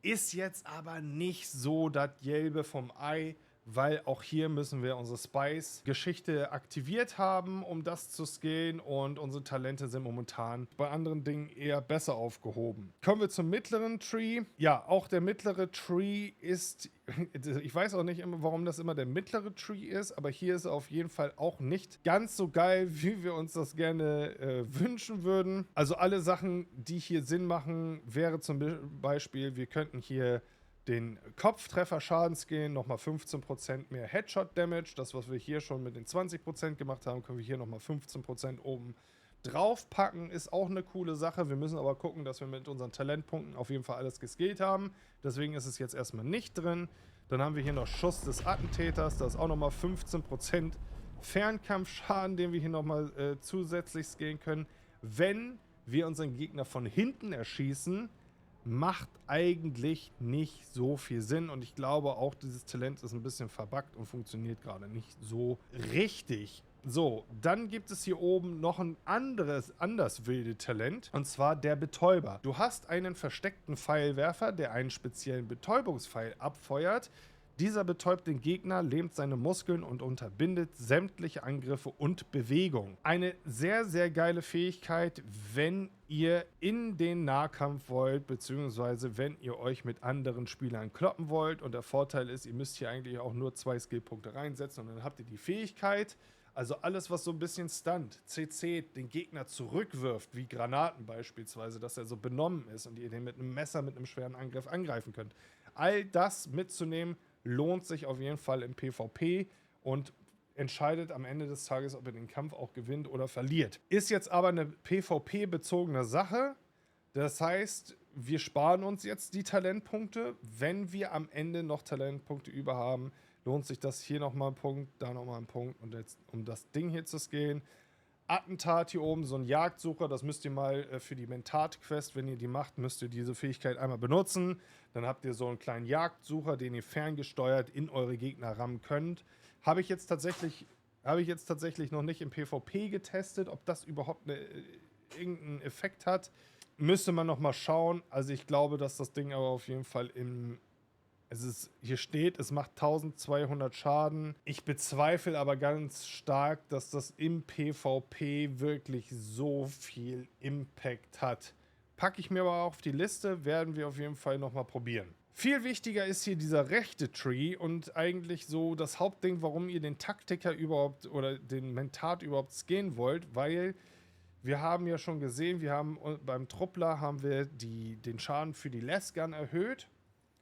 Ist jetzt aber nicht so das Gelbe vom Ei, weil auch hier müssen wir unsere Spice-Geschichte aktiviert haben, um das zu skillen, und unsere Talente sind momentan bei anderen Dingen eher besser aufgehoben. Kommen wir zum mittleren Tree. Ja, auch der mittlere Tree ist, ich weiß auch nicht immer, warum das immer der mittlere Tree ist, aber hier ist er auf jeden Fall auch nicht ganz so geil, wie wir uns das gerne wünschen würden. Also alle Sachen, die hier Sinn machen, wäre zum Beispiel, wir könnten hier den Kopftreffer-Schaden skillen, nochmal 15% mehr Headshot-Damage. Das, was wir hier schon mit den 20% gemacht haben, können wir hier nochmal 15% oben drauf packen. Ist auch eine coole Sache. Wir müssen aber gucken, dass wir mit unseren Talentpunkten auf jeden Fall alles geskillt haben. Deswegen ist es jetzt erstmal nicht drin. Dann haben wir hier noch Schuss des Attentäters. Das ist auch nochmal 15% Fernkampfschaden, den wir hier nochmal zusätzlich skillen können. Wenn wir unseren Gegner von hinten erschießen, macht eigentlich nicht so viel Sinn, und ich glaube auch, dieses Talent ist ein bisschen verbuggt und funktioniert gerade nicht so richtig. So, dann gibt es hier oben noch ein anders wilde Talent, und zwar der Betäuber. Du hast einen versteckten Pfeilwerfer, der einen speziellen Betäubungspfeil abfeuert. Dieser betäubt den Gegner, lähmt seine Muskeln und unterbindet sämtliche Angriffe und Bewegungen. Eine sehr, sehr geile Fähigkeit, wenn ihr in den Nahkampf wollt, beziehungsweise wenn ihr euch mit anderen Spielern kloppen wollt. Und der Vorteil ist, ihr müsst hier eigentlich auch nur 2 Skillpunkte reinsetzen und dann habt ihr die Fähigkeit. Also alles, was so ein bisschen stunt, CC, den Gegner zurückwirft, wie Granaten beispielsweise, dass er so benommen ist und ihr den mit einem Messer, mit einem schweren Angriff angreifen könnt. All das mitzunehmen, lohnt sich auf jeden Fall im PvP und entscheidet am Ende des Tages, ob ihr den Kampf auch gewinnt oder verliert. Ist jetzt aber eine PvP-bezogene Sache. Das heißt, wir sparen uns jetzt die Talentpunkte. Wenn wir am Ende noch Talentpunkte über haben, lohnt sich das hier nochmal ein Punkt, da nochmal ein Punkt. Und jetzt, um das Ding hier zu scalen, Attentat hier oben, so ein Jagdsucher, das müsst ihr mal für die Mentat-Quest, wenn ihr die macht, müsst ihr diese Fähigkeit einmal benutzen. Dann habt ihr so einen kleinen Jagdsucher, den ihr ferngesteuert in eure Gegner rammen könnt. Habe ich jetzt tatsächlich noch nicht im PvP getestet, ob das überhaupt irgendeinen Effekt hat. Müsste man nochmal schauen. Also ich glaube, dass das Ding aber auf jeden Fall hier steht, es macht 1200 Schaden. Ich bezweifle aber ganz stark, dass das im PvP wirklich so viel Impact hat. Packe ich mir aber auf die Liste, werden wir auf jeden Fall nochmal probieren. Viel wichtiger ist hier dieser rechte Tree und eigentlich so das Hauptding, warum ihr den Taktiker überhaupt oder den Mentat überhaupt scalen wollt, weil wir haben ja schon gesehen, beim Truppler haben wir den Schaden für die Lasgun erhöht.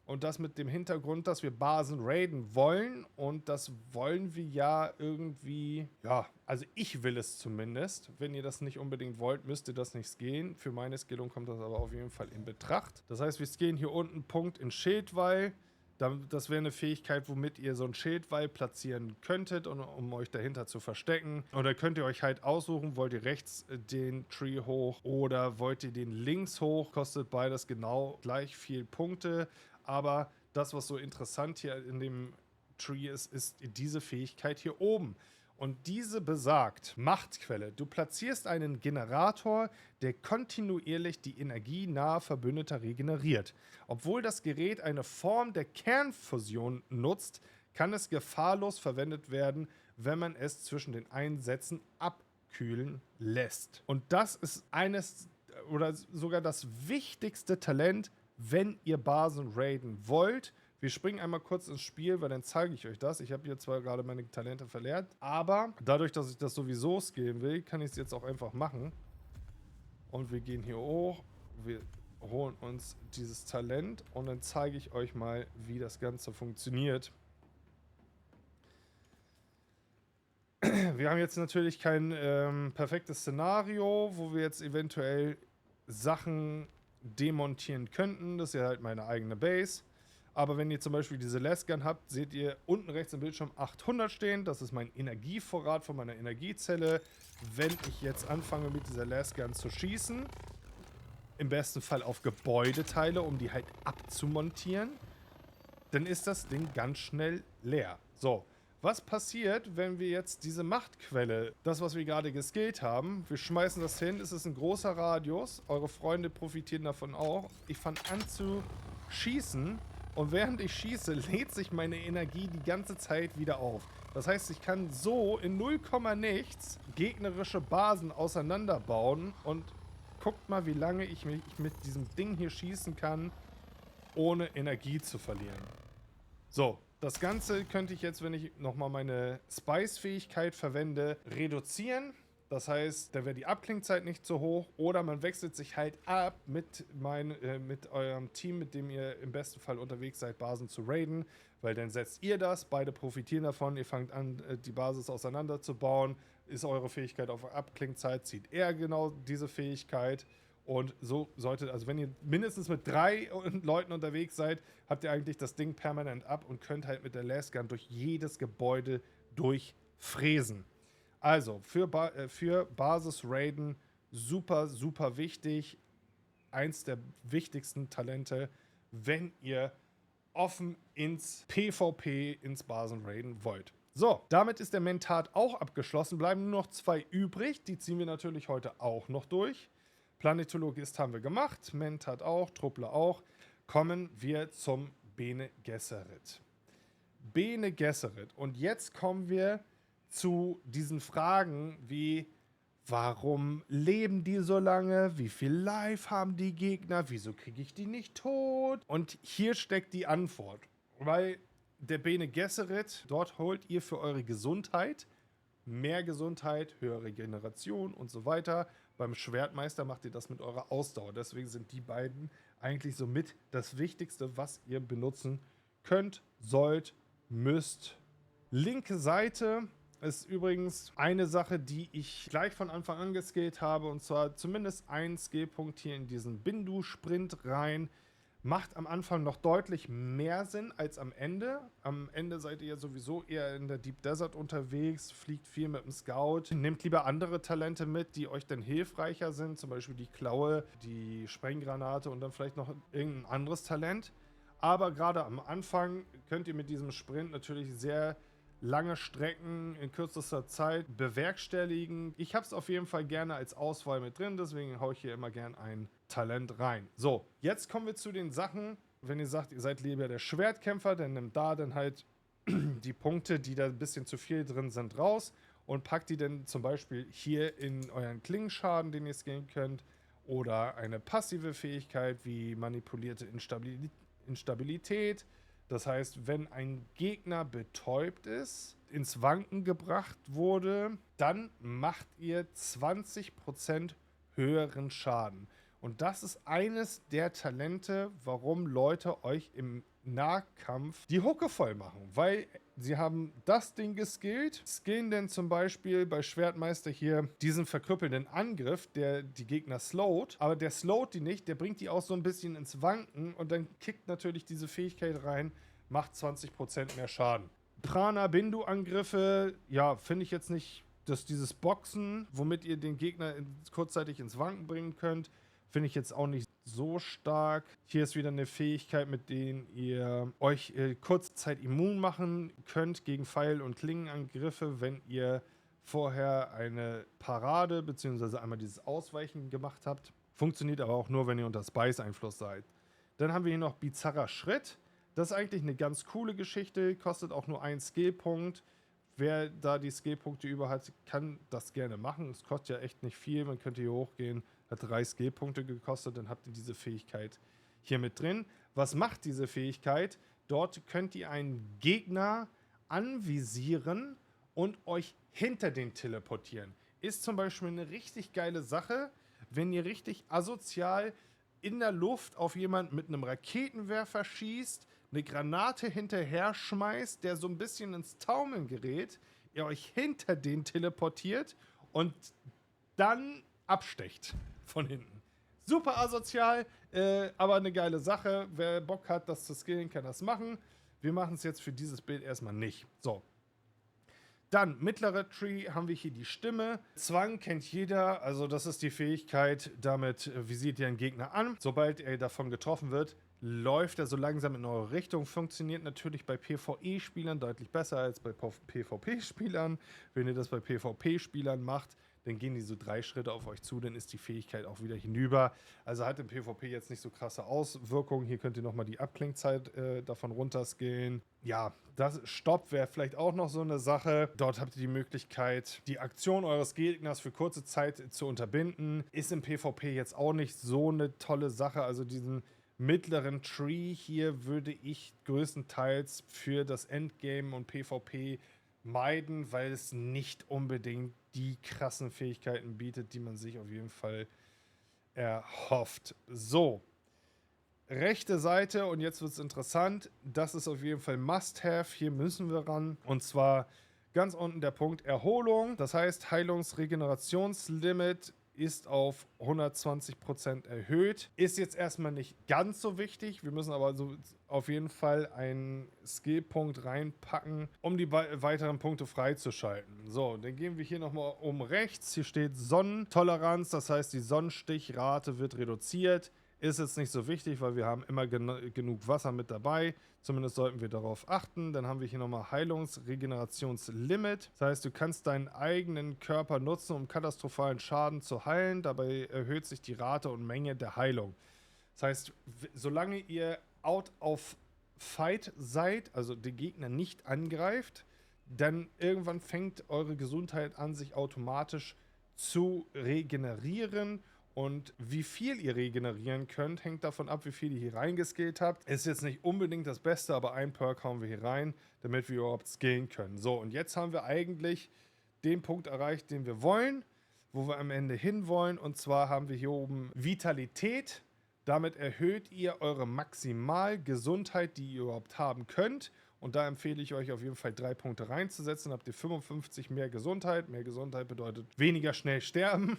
Und das mit dem Hintergrund, dass wir Basen raiden wollen. Und das wollen wir ja irgendwie... Ja, also ich will es zumindest. Wenn ihr das nicht unbedingt wollt, müsst ihr das nicht scalen. Für meine Skillung kommt das aber auf jeden Fall in Betracht. Das heißt, wir scalen hier unten einen Punkt in Schildwall. Das wäre eine Fähigkeit, womit ihr so einen Schildwall platzieren könntet, um euch dahinter zu verstecken. Und da könnt ihr euch halt aussuchen, wollt ihr rechts den Tree hoch oder wollt ihr den links hoch. Kostet beides genau gleich viel Punkte. Aber das, was so interessant hier in dem Tree ist diese Fähigkeit hier oben. Und diese besagt, Machtquelle. Du platzierst einen Generator, der kontinuierlich die Energie naher Verbündeter regeneriert. Obwohl das Gerät eine Form der Kernfusion nutzt, kann es gefahrlos verwendet werden, wenn man es zwischen den Einsätzen abkühlen lässt. Und das ist eines oder sogar das wichtigste Talent, wenn ihr Basen raiden wollt. Wir springen einmal kurz ins Spiel, weil dann zeige ich euch das. Ich habe hier zwar gerade meine Talente verlernt, aber dadurch, dass ich das sowieso skillen will, kann ich es jetzt auch einfach machen. Und wir gehen hier hoch, wir holen uns dieses Talent und dann zeige ich euch mal, wie das Ganze funktioniert. Wir haben jetzt natürlich kein perfektes Szenario, wo wir jetzt eventuell Sachen demontieren könnten. Das ist ja halt meine eigene Base. Aber wenn ihr zum Beispiel diese Lasgun habt, seht ihr unten rechts im Bildschirm 800 stehen. Das ist mein Energievorrat von meiner Energiezelle. Wenn ich jetzt anfange mit dieser Lasgun zu schießen, im besten Fall auf Gebäudeteile, um die halt abzumontieren, dann ist das Ding ganz schnell leer. So, was passiert, wenn wir jetzt diese Machtquelle, das, was wir gerade geskillt haben, wir schmeißen das hin, es ist ein großer Radius, eure Freunde profitieren davon auch. Ich fange an zu schießen und während ich schieße, lädt sich meine Energie die ganze Zeit wieder auf. Das heißt, ich kann so in 0, nichts gegnerische Basen auseinanderbauen und guckt mal, wie lange ich mit diesem Ding hier schießen kann, ohne Energie zu verlieren. So. Das Ganze könnte ich jetzt, wenn ich nochmal meine Spice-Fähigkeit verwende, reduzieren. Das heißt, da wäre die Abklingzeit nicht so hoch. Oder man wechselt sich halt ab mit eurem Team, mit dem ihr im besten Fall unterwegs seid, Basen zu raiden. Weil dann setzt ihr das, beide profitieren davon. Ihr fangt an, die Basis auseinanderzubauen. Ist eure Fähigkeit auf Abklingzeit, zieht er genau diese Fähigkeit. Und so sollte, also wenn ihr mindestens mit 3 Leuten unterwegs seid, habt ihr eigentlich das Ding permanent ab und könnt halt mit der Lasgun durch jedes Gebäude durchfräsen. Also für Basis-Raiden super, super wichtig. Eins der wichtigsten Talente, wenn ihr offen ins PvP, ins Basen-Raiden wollt. So, damit ist der Mentat auch abgeschlossen. Bleiben nur noch 2 übrig. Die ziehen wir natürlich heute auch noch durch. Planetologist haben wir gemacht, Mentat auch, Truppler auch. Kommen wir zum Bene Gesserit. Bene Gesserit. Und jetzt kommen wir zu diesen Fragen wie, warum leben die so lange? Wie viel Life haben die Gegner? Wieso kriege ich die nicht tot? Und hier steckt die Antwort. Weil der Bene Gesserit, dort holt ihr für eure Gesundheit mehr Gesundheit, höhere Generation und so weiter. Beim Schwertmeister macht ihr das mit eurer Ausdauer. Deswegen sind die beiden eigentlich somit das Wichtigste, was ihr benutzen könnt, sollt, müsst. Linke Seite ist übrigens eine Sache, die ich gleich von Anfang an geskillt habe, und zwar zumindest ein Skillpunkt hier in diesen Bindu-Sprint rein. Macht am Anfang noch deutlich mehr Sinn als am Ende. Am Ende seid ihr ja sowieso eher in der Deep Desert unterwegs, fliegt viel mit dem Scout. Nehmt lieber andere Talente mit, die euch dann hilfreicher sind, zum Beispiel die Klaue, die Sprenggranate und dann vielleicht noch irgendein anderes Talent. Aber gerade am Anfang könnt ihr mit diesem Sprint natürlich sehr lange Strecken in kürzester Zeit bewerkstelligen. Ich habe es auf jeden Fall gerne als Auswahl mit drin, deswegen haue ich hier immer gern ein Talent rein. So, jetzt kommen wir zu den Sachen. Wenn ihr sagt, ihr seid lieber der Schwertkämpfer, dann nehmt da dann halt die Punkte, die da ein bisschen zu viel drin sind, raus und packt die dann zum Beispiel hier in euren Klingenschaden, den ihr skillen könnt, oder eine passive Fähigkeit wie manipulierte Instabilität. Das heißt, wenn ein Gegner betäubt ist, ins Wanken gebracht wurde, dann macht ihr 20% höheren Schaden. Und das ist eines der Talente, warum Leute euch im Nahkampf die Hucke voll machen. Weil sie haben das Ding geskillt, skillen dann zum Beispiel bei Schwertmeister hier diesen verkrüppelnden Angriff, der die Gegner slowt. Aber der slowt die nicht, der bringt die auch so ein bisschen ins Wanken und dann kickt natürlich diese Fähigkeit rein, macht 20% mehr Schaden. Prana-Bindu-Angriffe, ja, finde ich jetzt nicht, dass dieses Boxen, womit ihr den Gegner kurzzeitig ins Wanken bringen könnt, finde ich jetzt auch nicht so stark. Hier ist wieder eine Fähigkeit, mit denen ihr euch kurze Zeit immun machen könnt gegen Pfeil- und Klingenangriffe, wenn ihr vorher eine Parade bzw. einmal dieses Ausweichen gemacht habt. Funktioniert aber auch nur, wenn ihr unter Spice-Einfluss seid. Dann haben wir hier noch Bizarrer Schritt. Das ist eigentlich eine ganz coole Geschichte, kostet auch nur einen Skillpunkt. Wer da die Skillpunkte über hat, kann das gerne machen. Es kostet ja echt nicht viel, man könnte hier hochgehen. Hat 3 Skillpunkte gekostet, dann habt ihr diese Fähigkeit hier mit drin. Was macht diese Fähigkeit? Dort könnt ihr einen Gegner anvisieren und euch hinter den teleportieren. Ist zum Beispiel eine richtig geile Sache, wenn ihr richtig asozial in der Luft auf jemanden mit einem Raketenwerfer schießt, eine Granate hinterher schmeißt, der so ein bisschen ins Taumeln gerät, ihr euch hinter den teleportiert und dann abstecht von hinten. Super asozial, aber eine geile Sache. Wer Bock hat, das zu skillen, kann das machen. Wir machen es jetzt für dieses Bild erstmal nicht. So. Dann, mittlerer Tree, haben wir hier die Stimme. Zwang kennt jeder, also das ist die Fähigkeit, damit visiert ihr einen Gegner an. Sobald er davon getroffen wird, läuft er so langsam in eure Richtung. Funktioniert natürlich bei PvE-Spielern deutlich besser als bei PvP-Spielern. Wenn ihr das bei PvP-Spielern macht, dann gehen die so 3 Schritte auf euch zu, dann ist die Fähigkeit auch wieder hinüber. Also hat im PvP jetzt nicht so krasse Auswirkungen. Hier könnt ihr nochmal die Abklingzeit davon runterskillen. Ja, das Stopp wäre vielleicht auch noch so eine Sache. Dort habt ihr die Möglichkeit, die Aktion eures Gegners für kurze Zeit zu unterbinden. Ist im PvP jetzt auch nicht so eine tolle Sache. Also diesen mittleren Tree hier würde ich größtenteils für das Endgame und PvP meiden, weil es nicht unbedingt die krassen Fähigkeiten bietet, die man sich auf jeden Fall erhofft. So, rechte Seite, und jetzt wird es interessant, das ist auf jeden Fall Must-Have, hier müssen wir ran, und zwar ganz unten der Punkt Erholung, das heißt Heilungsregenerationslimit ist auf 120% erhöht. Ist jetzt erstmal nicht ganz so wichtig. Wir müssen aber so auf jeden Fall einen Skillpunkt reinpacken, um die weiteren Punkte freizuschalten. So, dann gehen wir hier nochmal um rechts. Hier steht Sonnentoleranz, das heißt, die Sonnenstichrate wird reduziert. Ist jetzt nicht so wichtig, weil wir haben immer genug Wasser mit dabei. Zumindest sollten wir darauf achten. Dann haben wir hier nochmal Heilungsregenerationslimit. Das heißt, du kannst deinen eigenen Körper nutzen, um katastrophalen Schaden zu heilen. Dabei erhöht sich die Rate und Menge der Heilung. Das heißt, solange ihr out of Fight seid, also den Gegner nicht angreift, dann irgendwann fängt eure Gesundheit an, sich automatisch zu regenerieren. Und wie viel ihr regenerieren könnt, hängt davon ab, wie viel ihr hier reingeskillt habt. Ist jetzt nicht unbedingt das Beste, aber ein Perk hauen wir hier rein, damit wir überhaupt skillen können. So, und jetzt haben wir eigentlich den Punkt erreicht, den wir wollen, wo wir am Ende hinwollen. Und zwar haben wir hier oben Vitalität. Damit erhöht ihr eure Maximalgesundheit, die ihr überhaupt haben könnt. Und da empfehle ich euch auf jeden Fall 3 Punkte reinzusetzen. Habt ihr 55 mehr Gesundheit. Mehr Gesundheit bedeutet weniger schnell sterben.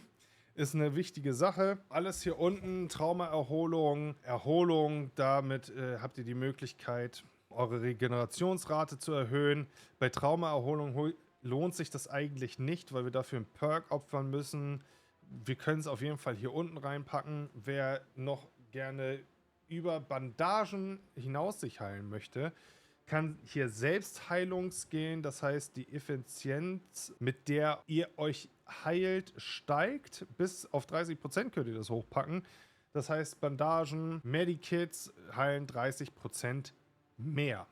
Ist eine wichtige Sache. Alles hier unten, Traumaerholung, Erholung. Damit habt ihr die Möglichkeit, eure Regenerationsrate zu erhöhen. Bei Traumaerholung lohnt sich das eigentlich nicht, weil wir dafür einen Perk opfern müssen. Wir können es auf jeden Fall hier unten reinpacken. Wer noch gerne über Bandagen hinaus sich heilen möchte, kann hier Selbstheilung skillen. Das heißt, die Effizienz, mit der ihr euch heilt, steigt. Bis auf 30% könnt ihr das hochpacken. Das heißt, Bandagen, Medikits heilen 30% mehr.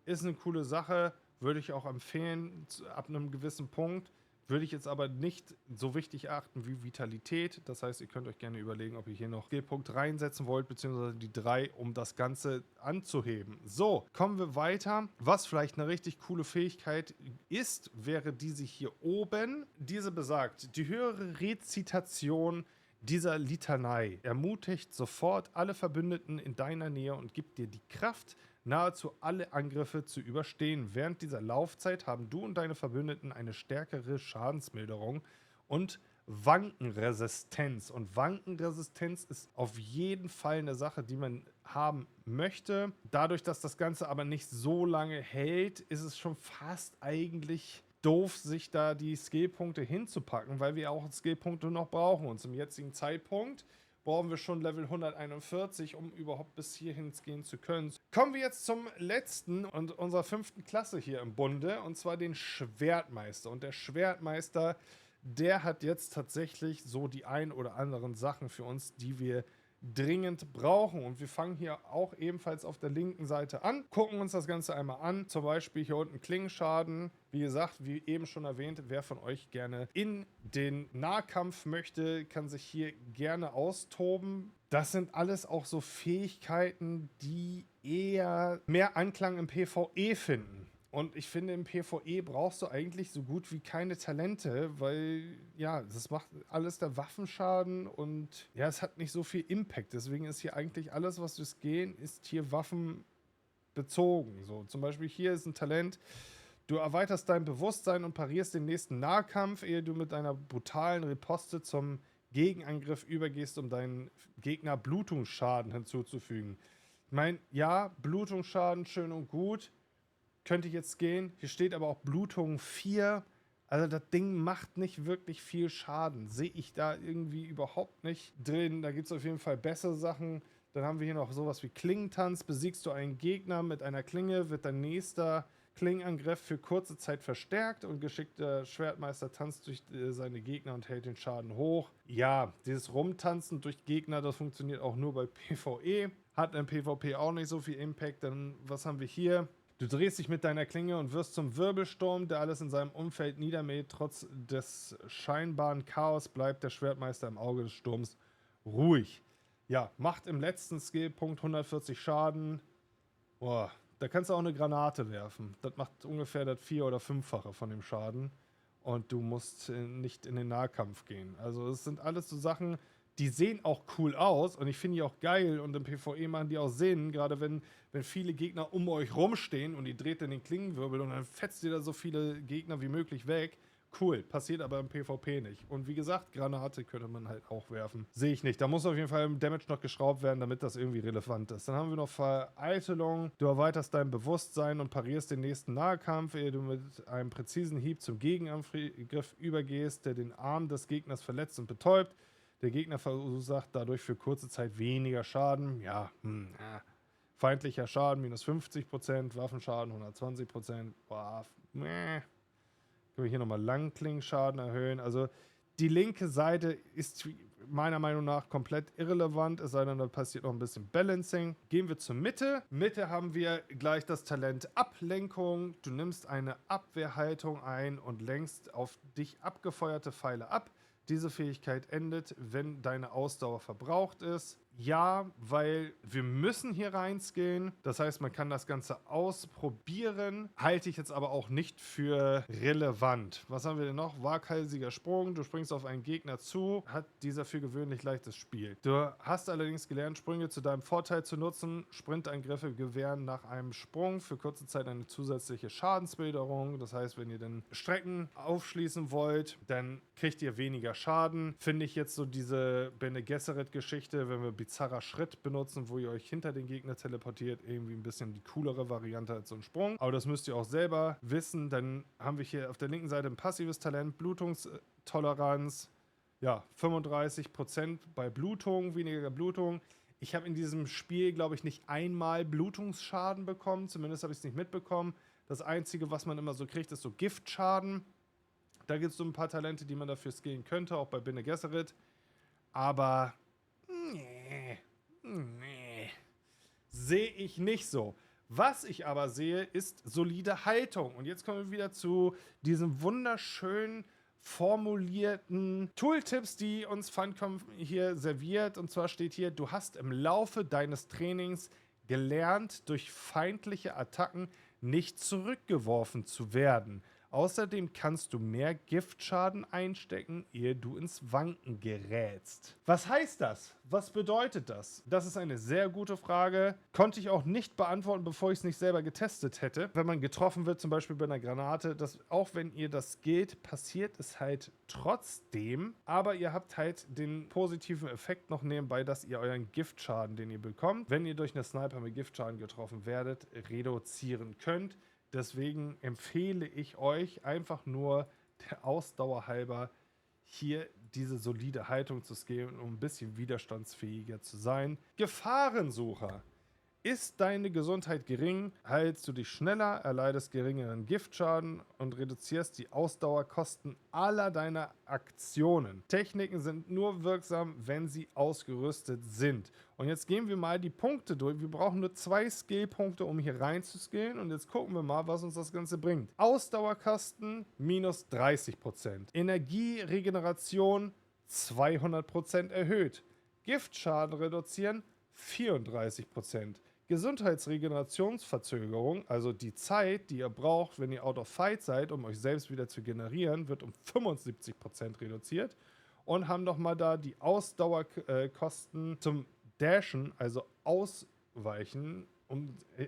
Ist eine coole Sache, würde ich auch empfehlen, ab einem gewissen Punkt. Würde ich jetzt aber nicht so wichtig achten wie Vitalität. Das heißt, ihr könnt euch gerne überlegen, ob ihr hier noch Skillpunkt reinsetzen wollt, beziehungsweise die 3, um das Ganze anzuheben. So, kommen wir weiter. Was vielleicht eine richtig coole Fähigkeit ist, wäre diese hier oben. Diese besagt, die höhere Rezitation dieser Litanei ermutigt sofort alle Verbündeten in deiner Nähe und gibt dir die Kraft, nahezu alle Angriffe zu überstehen. Während dieser Laufzeit haben du und deine Verbündeten eine stärkere Schadensmilderung und Wankenresistenz. Und Wankenresistenz ist auf jeden Fall eine Sache, die man haben möchte. Dadurch, dass das Ganze aber nicht so lange hält, ist es schon fast eigentlich doof, sich da die Skillpunkte hinzupacken, weil wir auch Skillpunkte noch brauchen. Und zum jetzigen Zeitpunkt brauchen wir schon Level 141, um überhaupt bis hierhin gehen zu können. Kommen wir jetzt zum letzten und unserer 5. Klasse hier im Bunde, und zwar den Schwertmeister. Und der Schwertmeister, der hat jetzt tatsächlich so die ein oder anderen Sachen für uns, die wir dringend brauchen. Und wir fangen hier auch ebenfalls auf der linken Seite an, gucken uns das Ganze einmal an. Zum Beispiel hier unten Klingenschaden. Wie gesagt, wie eben schon erwähnt, wer von euch gerne in den Nahkampf möchte, kann sich hier gerne austoben. Das sind alles auch so Fähigkeiten, die eher mehr Anklang im PvE finden. Und ich finde, im PvE brauchst du eigentlich so gut wie keine Talente, weil, ja, das macht alles der Waffenschaden und ja, es hat nicht so viel Impact. Deswegen ist hier eigentlich alles, was durchs Gehen, ist hier waffenbezogen. So, zum Beispiel hier ist ein Talent, du erweiterst dein Bewusstsein und parierst den nächsten Nahkampf, ehe du mit einer brutalen Riposte zum Gegenangriff übergehst, um deinen Gegner Blutungsschaden hinzuzufügen. Ich meine, ja, Blutungsschaden, schön und gut. Könnte jetzt gehen. Hier steht aber auch Blutung 4. Also das Ding macht nicht wirklich viel Schaden. Sehe ich da irgendwie überhaupt nicht drin. Da gibt es auf jeden Fall bessere Sachen. Dann haben wir hier noch sowas wie Klingentanz. Besiegst du einen Gegner mit einer Klinge, wird dein nächster Klingenangriff für kurze Zeit verstärkt und geschickter Schwertmeister tanzt durch seine Gegner und hält den Schaden hoch. Ja, dieses Rumtanzen durch Gegner, das funktioniert auch nur bei PvE. Hat im PvP auch nicht so viel Impact. Dann was haben wir hier? Du drehst dich mit deiner Klinge und wirst zum Wirbelsturm, der alles in seinem Umfeld niedermäht. Trotz des scheinbaren Chaos bleibt der Schwertmeister im Auge des Sturms ruhig. Ja, macht im letzten Skillpunkt 140 Schaden. Boah, da kannst du auch eine Granate werfen. Das macht ungefähr das 4- oder 5-fache von dem Schaden. Und du musst nicht in den Nahkampf gehen. Also es sind alles so Sachen, die sehen auch cool aus und ich finde die auch geil und im PvE machen die auch Sinn, gerade wenn viele Gegner um euch rumstehen und ihr dreht dann den Klingenwirbel und dann fetzt ihr da so viele Gegner wie möglich weg. Cool, passiert aber im PvP nicht. Und wie gesagt, Granate könnte man halt auch werfen. Sehe ich nicht. Da muss auf jeden Fall im Damage noch geschraubt werden, damit das irgendwie relevant ist. Dann haben wir noch Vereitelung. Du erweiterst dein Bewusstsein und parierst den nächsten Nahkampf, ehe du mit einem präzisen Hieb zum Gegenangriff übergehst, der den Arm des Gegners verletzt und betäubt. Der Gegner verursacht dadurch für kurze Zeit weniger Schaden. Ja, feindlicher Schaden minus 50%, Waffenschaden 120%. Boah, Können wir hier nochmal Langklingenschaden erhöhen. Also Die linke Seite ist meiner Meinung nach komplett irrelevant, es sei denn, da passiert noch ein bisschen Balancing. Gehen wir zur Mitte. Mitte haben wir gleich das Talent Ablenkung. Du nimmst eine Abwehrhaltung ein und lenkst auf dich abgefeuerte Pfeile ab. Diese Fähigkeit endet, wenn deine Ausdauer verbraucht ist. Ja, weil wir müssen hier reinskillen. Das heißt, man kann das Ganze ausprobieren. Halte ich jetzt aber auch nicht für relevant. Was haben wir denn noch? Waghalsiger Sprung. Du springst auf einen Gegner zu. Hat dieser für gewöhnlich leichtes Spiel. Du hast allerdings gelernt, Sprünge zu deinem Vorteil zu nutzen. Sprintangriffe gewähren nach einem Sprung für kurze Zeit eine zusätzliche Schadensbilderung. Das heißt, wenn ihr dann Strecken aufschließen wollt, dann kriegt ihr weniger Schaden. Finde ich jetzt so diese Bene Gesserit-Geschichte, wenn wir bizarrer Schritt benutzen, wo ihr euch hinter den Gegner teleportiert, irgendwie ein bisschen die coolere Variante als so ein Sprung. Aber das müsst ihr auch selber wissen. Dann haben wir hier auf der linken Seite ein passives Talent, Blutungstoleranz. Ja, 35% bei Blutung, weniger Blutung. Ich habe in diesem Spiel, glaube ich, nicht einmal Blutungsschaden bekommen. Zumindest habe ich es nicht mitbekommen. Das Einzige, was man immer so kriegt, ist so Giftschaden. Da gibt es so ein paar Talente, die man dafür skillen könnte, auch bei Bene Gesserit. Aber nee, sehe ich nicht so. Was ich aber sehe, ist solide Haltung. Und jetzt kommen wir wieder zu diesen wunderschönen formulierten Tooltips, die uns Funcom hier serviert. Und zwar steht hier, du hast im Laufe deines Trainings gelernt, durch feindliche Attacken nicht zurückgeworfen zu werden. Außerdem kannst du mehr Giftschaden einstecken, ehe du ins Wanken gerätst. Was heißt das? Was bedeutet das? Das ist eine sehr gute Frage. Konnte ich auch nicht beantworten, bevor ich es nicht selber getestet hätte. Wenn man getroffen wird, zum Beispiel bei einer Granate, dass auch wenn ihr das gilt, passiert es halt trotzdem. Aber ihr habt halt den positiven Effekt noch nebenbei, dass ihr euren Giftschaden, den ihr bekommt, wenn ihr durch eine Sniper mit Giftschaden getroffen werdet, reduzieren könnt. Deswegen empfehle ich euch einfach nur der Ausdauer halber hier diese solide Haltung zu skillen, um ein bisschen widerstandsfähiger zu sein. Gefahrensucher. Ist deine Gesundheit gering, heilst du dich schneller, erleidest geringeren Giftschaden und reduzierst die Ausdauerkosten aller deiner Aktionen. Techniken sind nur wirksam, wenn sie ausgerüstet sind. Und jetzt gehen wir mal die Punkte durch. Wir brauchen nur 2 Skillpunkte, um hier rein zu skillen. Und jetzt gucken wir mal, was uns das Ganze bringt. Ausdauerkosten minus 30%. Energieregeneration 200% erhöht. Giftschaden reduzieren 34%. Gesundheitsregenerationsverzögerung, also die Zeit, die ihr braucht, wenn ihr out of fight seid, um euch selbst wieder zu generieren, wird um 75% reduziert. Und haben nochmal da die Ausdauerkosten zum Dashen, also Ausweichen,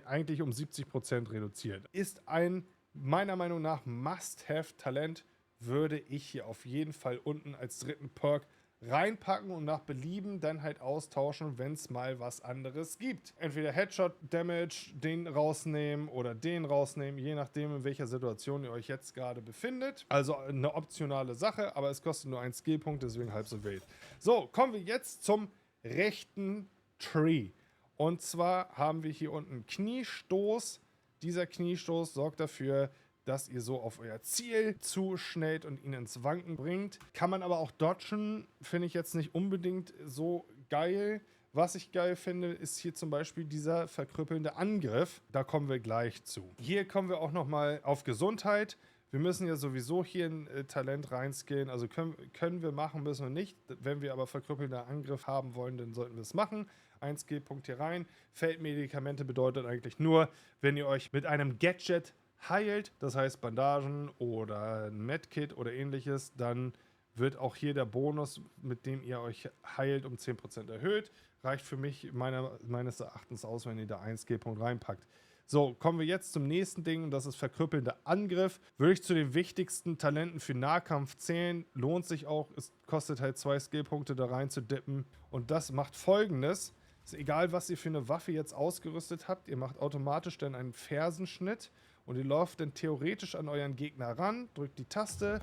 eigentlich um 70% reduziert. Ist ein, meiner Meinung nach, Must-Have-Talent, würde ich hier auf jeden Fall unten als dritten Perk reinpacken und nach Belieben dann halt austauschen, wenn es mal was anderes gibt. Entweder Headshot Damage, den rausnehmen oder den rausnehmen, je nachdem, in welcher Situation ihr euch jetzt gerade befindet. Also eine optionale Sache, aber es kostet nur 1 Skillpunkt, deswegen halb so wild. So, kommen wir jetzt zum rechten Tree. Und zwar haben wir hier unten Kniestoß. Dieser Kniestoß sorgt dafür, dass ihr so auf euer Ziel zuschnellt und ihn ins Wanken bringt. Kann man aber auch dodgen, finde ich jetzt nicht unbedingt so geil. Was ich geil finde, ist hier zum Beispiel dieser verkrüppelnde Angriff. Da kommen wir gleich zu. Hier kommen wir auch nochmal auf Gesundheit. Wir müssen ja sowieso hier ein Talent reinskillen. Also können wir machen, müssen wir nicht. Wenn wir aber verkrüppelnder Angriff haben wollen, dann sollten wir es machen. 1 Skillpunkt hier rein. Feldmedikamente bedeutet eigentlich nur, wenn ihr euch mit einem Gadget heilt, das heißt Bandagen oder ein Medkit oder ähnliches, dann wird auch hier der Bonus, mit dem ihr euch heilt, um 10% erhöht. Reicht für mich meines Erachtens aus, wenn ihr da 1 Skillpunkt reinpackt. So, kommen wir jetzt zum nächsten Ding und das ist verkrüppelnder Angriff. Würde ich zu den wichtigsten Talenten für Nahkampf zählen, lohnt sich auch, es kostet halt 2 Skillpunkte da rein zu dippen und das macht Folgendes. Ist egal, was ihr für eine Waffe jetzt ausgerüstet habt, ihr macht automatisch dann einen Fersenschnitt und ihr lauft dann theoretisch an euren Gegner ran, drückt die Taste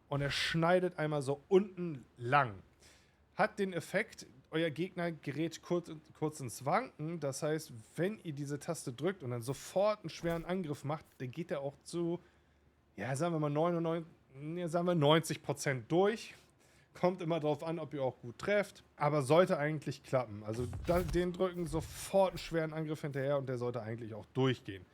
und er schneidet einmal so unten lang. Hat den Effekt, euer Gegner gerät kurz ins Wanken. Das heißt, wenn ihr diese Taste drückt und dann sofort einen schweren Angriff macht, dann geht er auch zu, ja, sagen wir mal 90% durch. Kommt immer drauf an, ob ihr auch gut trefft. Aber sollte eigentlich klappen. Also den drücken sofort einen schweren Angriff hinterher und der sollte eigentlich auch durchgehen.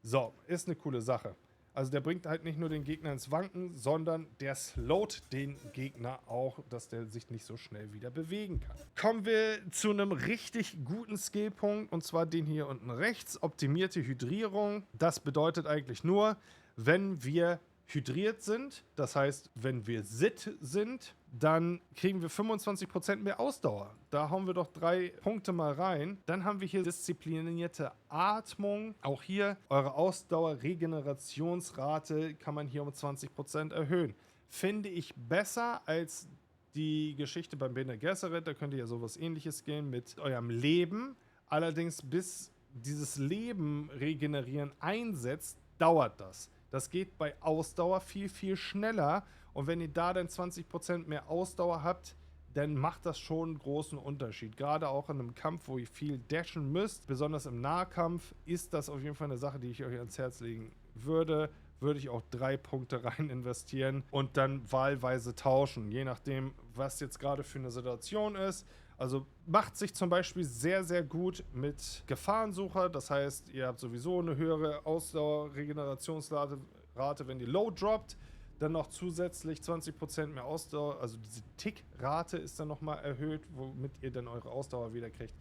So, ist eine coole Sache. Also der bringt halt nicht nur den Gegner ins Wanken, sondern der slowt den Gegner auch, dass der sich nicht so schnell wieder bewegen kann. Kommen wir zu einem richtig guten Skillpunkt, und zwar den hier unten rechts, optimierte Hydrierung. Das bedeutet eigentlich nur, wenn wir hydriert sind, das heißt, wenn wir SIT sind, dann kriegen wir 25% mehr Ausdauer. Da hauen wir doch 3 Punkte mal rein. Dann haben wir hier disziplinierte Atmung. Auch hier eure Ausdauer-Regenerationsrate kann man hier um 20% erhöhen. Finde ich besser als die Geschichte beim Bene Gesserit. Da könnt ihr ja sowas Ähnliches gehen mit eurem Leben. Allerdings, bis dieses Leben regenerieren einsetzt, dauert das. Das geht bei Ausdauer viel, viel schneller. Und wenn ihr da dann 20% mehr Ausdauer habt, dann macht das schon einen großen Unterschied. Gerade auch in einem Kampf, wo ihr viel dashen müsst, besonders im Nahkampf, ist das auf jeden Fall eine Sache, die ich euch ans Herz legen würde. Würde ich auch 3 Punkte rein investieren und dann wahlweise tauschen, je nachdem, was jetzt gerade für eine Situation ist. Also macht sich zum Beispiel sehr, sehr gut mit Gefahrensucher. Das heißt, ihr habt sowieso eine höhere Ausdauer-Regenerationsrate, wenn ihr low droppt. Dann noch zusätzlich 20% mehr Ausdauer. Also diese Tick-Rate ist dann nochmal erhöht, womit ihr dann eure Ausdauer wieder kriegt.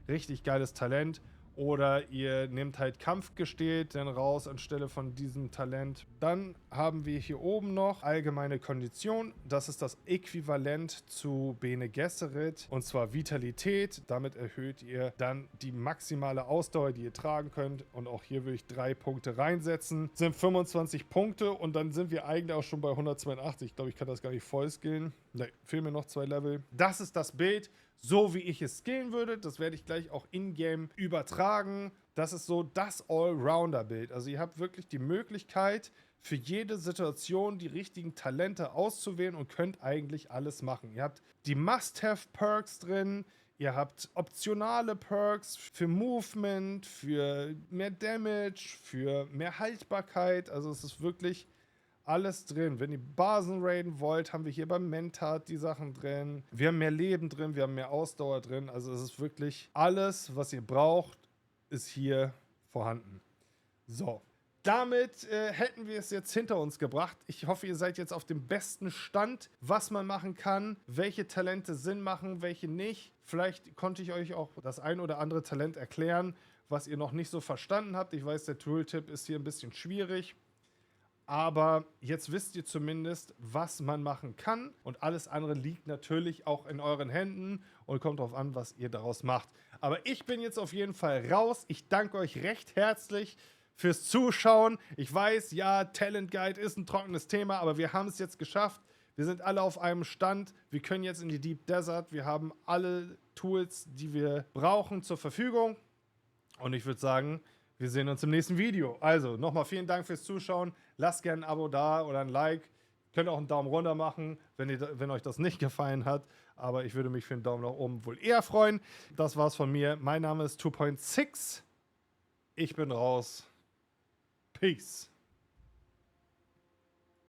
Richtig geiles Talent. Oder ihr nehmt halt Kampfgesteht dann raus anstelle von diesem Talent. Dann haben wir hier oben noch allgemeine Kondition. Das ist das Äquivalent zu Bene Gesserit. Und zwar Vitalität. Damit erhöht ihr dann die maximale Ausdauer, die ihr tragen könnt. Und auch hier würde ich 3 Punkte reinsetzen. Das sind 25 Punkte und dann sind wir eigentlich auch schon bei 182. Ich glaube, ich kann das gar nicht voll skillen. Ne, fehlen mir noch 2 Level. Das ist das Bild, so wie ich es skillen würde. Das werde ich gleich auch in-game übertragen. Das ist so das Allrounder-Bild. Also ihr habt wirklich die Möglichkeit, für jede Situation die richtigen Talente auszuwählen und könnt eigentlich alles machen. Ihr habt die Must-Have-Perks drin. Ihr habt optionale Perks für Movement, für mehr Damage, für mehr Haltbarkeit. Also es ist wirklich alles drin. Wenn ihr Basen raiden wollt, haben wir hier beim Mentat die Sachen drin. Wir haben mehr Leben drin, wir haben mehr Ausdauer drin. Also es ist wirklich alles, was ihr braucht, ist hier vorhanden. So, damit hätten wir es jetzt hinter uns gebracht. Ich hoffe, ihr seid jetzt auf dem besten Stand, was man machen kann, welche Talente Sinn machen, welche nicht. Vielleicht konnte ich euch auch das ein oder andere Talent erklären, was ihr noch nicht so verstanden habt. Ich weiß, der Tooltip ist hier ein bisschen schwierig. Aber jetzt wisst ihr zumindest, was man machen kann. Und alles andere liegt natürlich auch in euren Händen und kommt darauf an, was ihr daraus macht. Aber ich bin jetzt auf jeden Fall raus. Ich danke euch recht herzlich fürs Zuschauen. Ich weiß, ja, Talent Guide ist ein trockenes Thema, aber wir haben es jetzt geschafft. Wir sind alle auf einem Stand. Wir können jetzt in die Deep Desert. Wir haben alle Tools, die wir brauchen, zur Verfügung. Und ich würde sagen, wir sehen uns im nächsten Video. Also, nochmal vielen Dank fürs Zuschauen. Lasst gerne ein Abo da oder ein Like. Könnt auch einen Daumen runter machen, wenn euch das nicht gefallen hat. Aber ich würde mich für einen Daumen nach oben wohl eher freuen. Das war's von mir. Mein Name ist 2.6. Ich bin raus. Peace.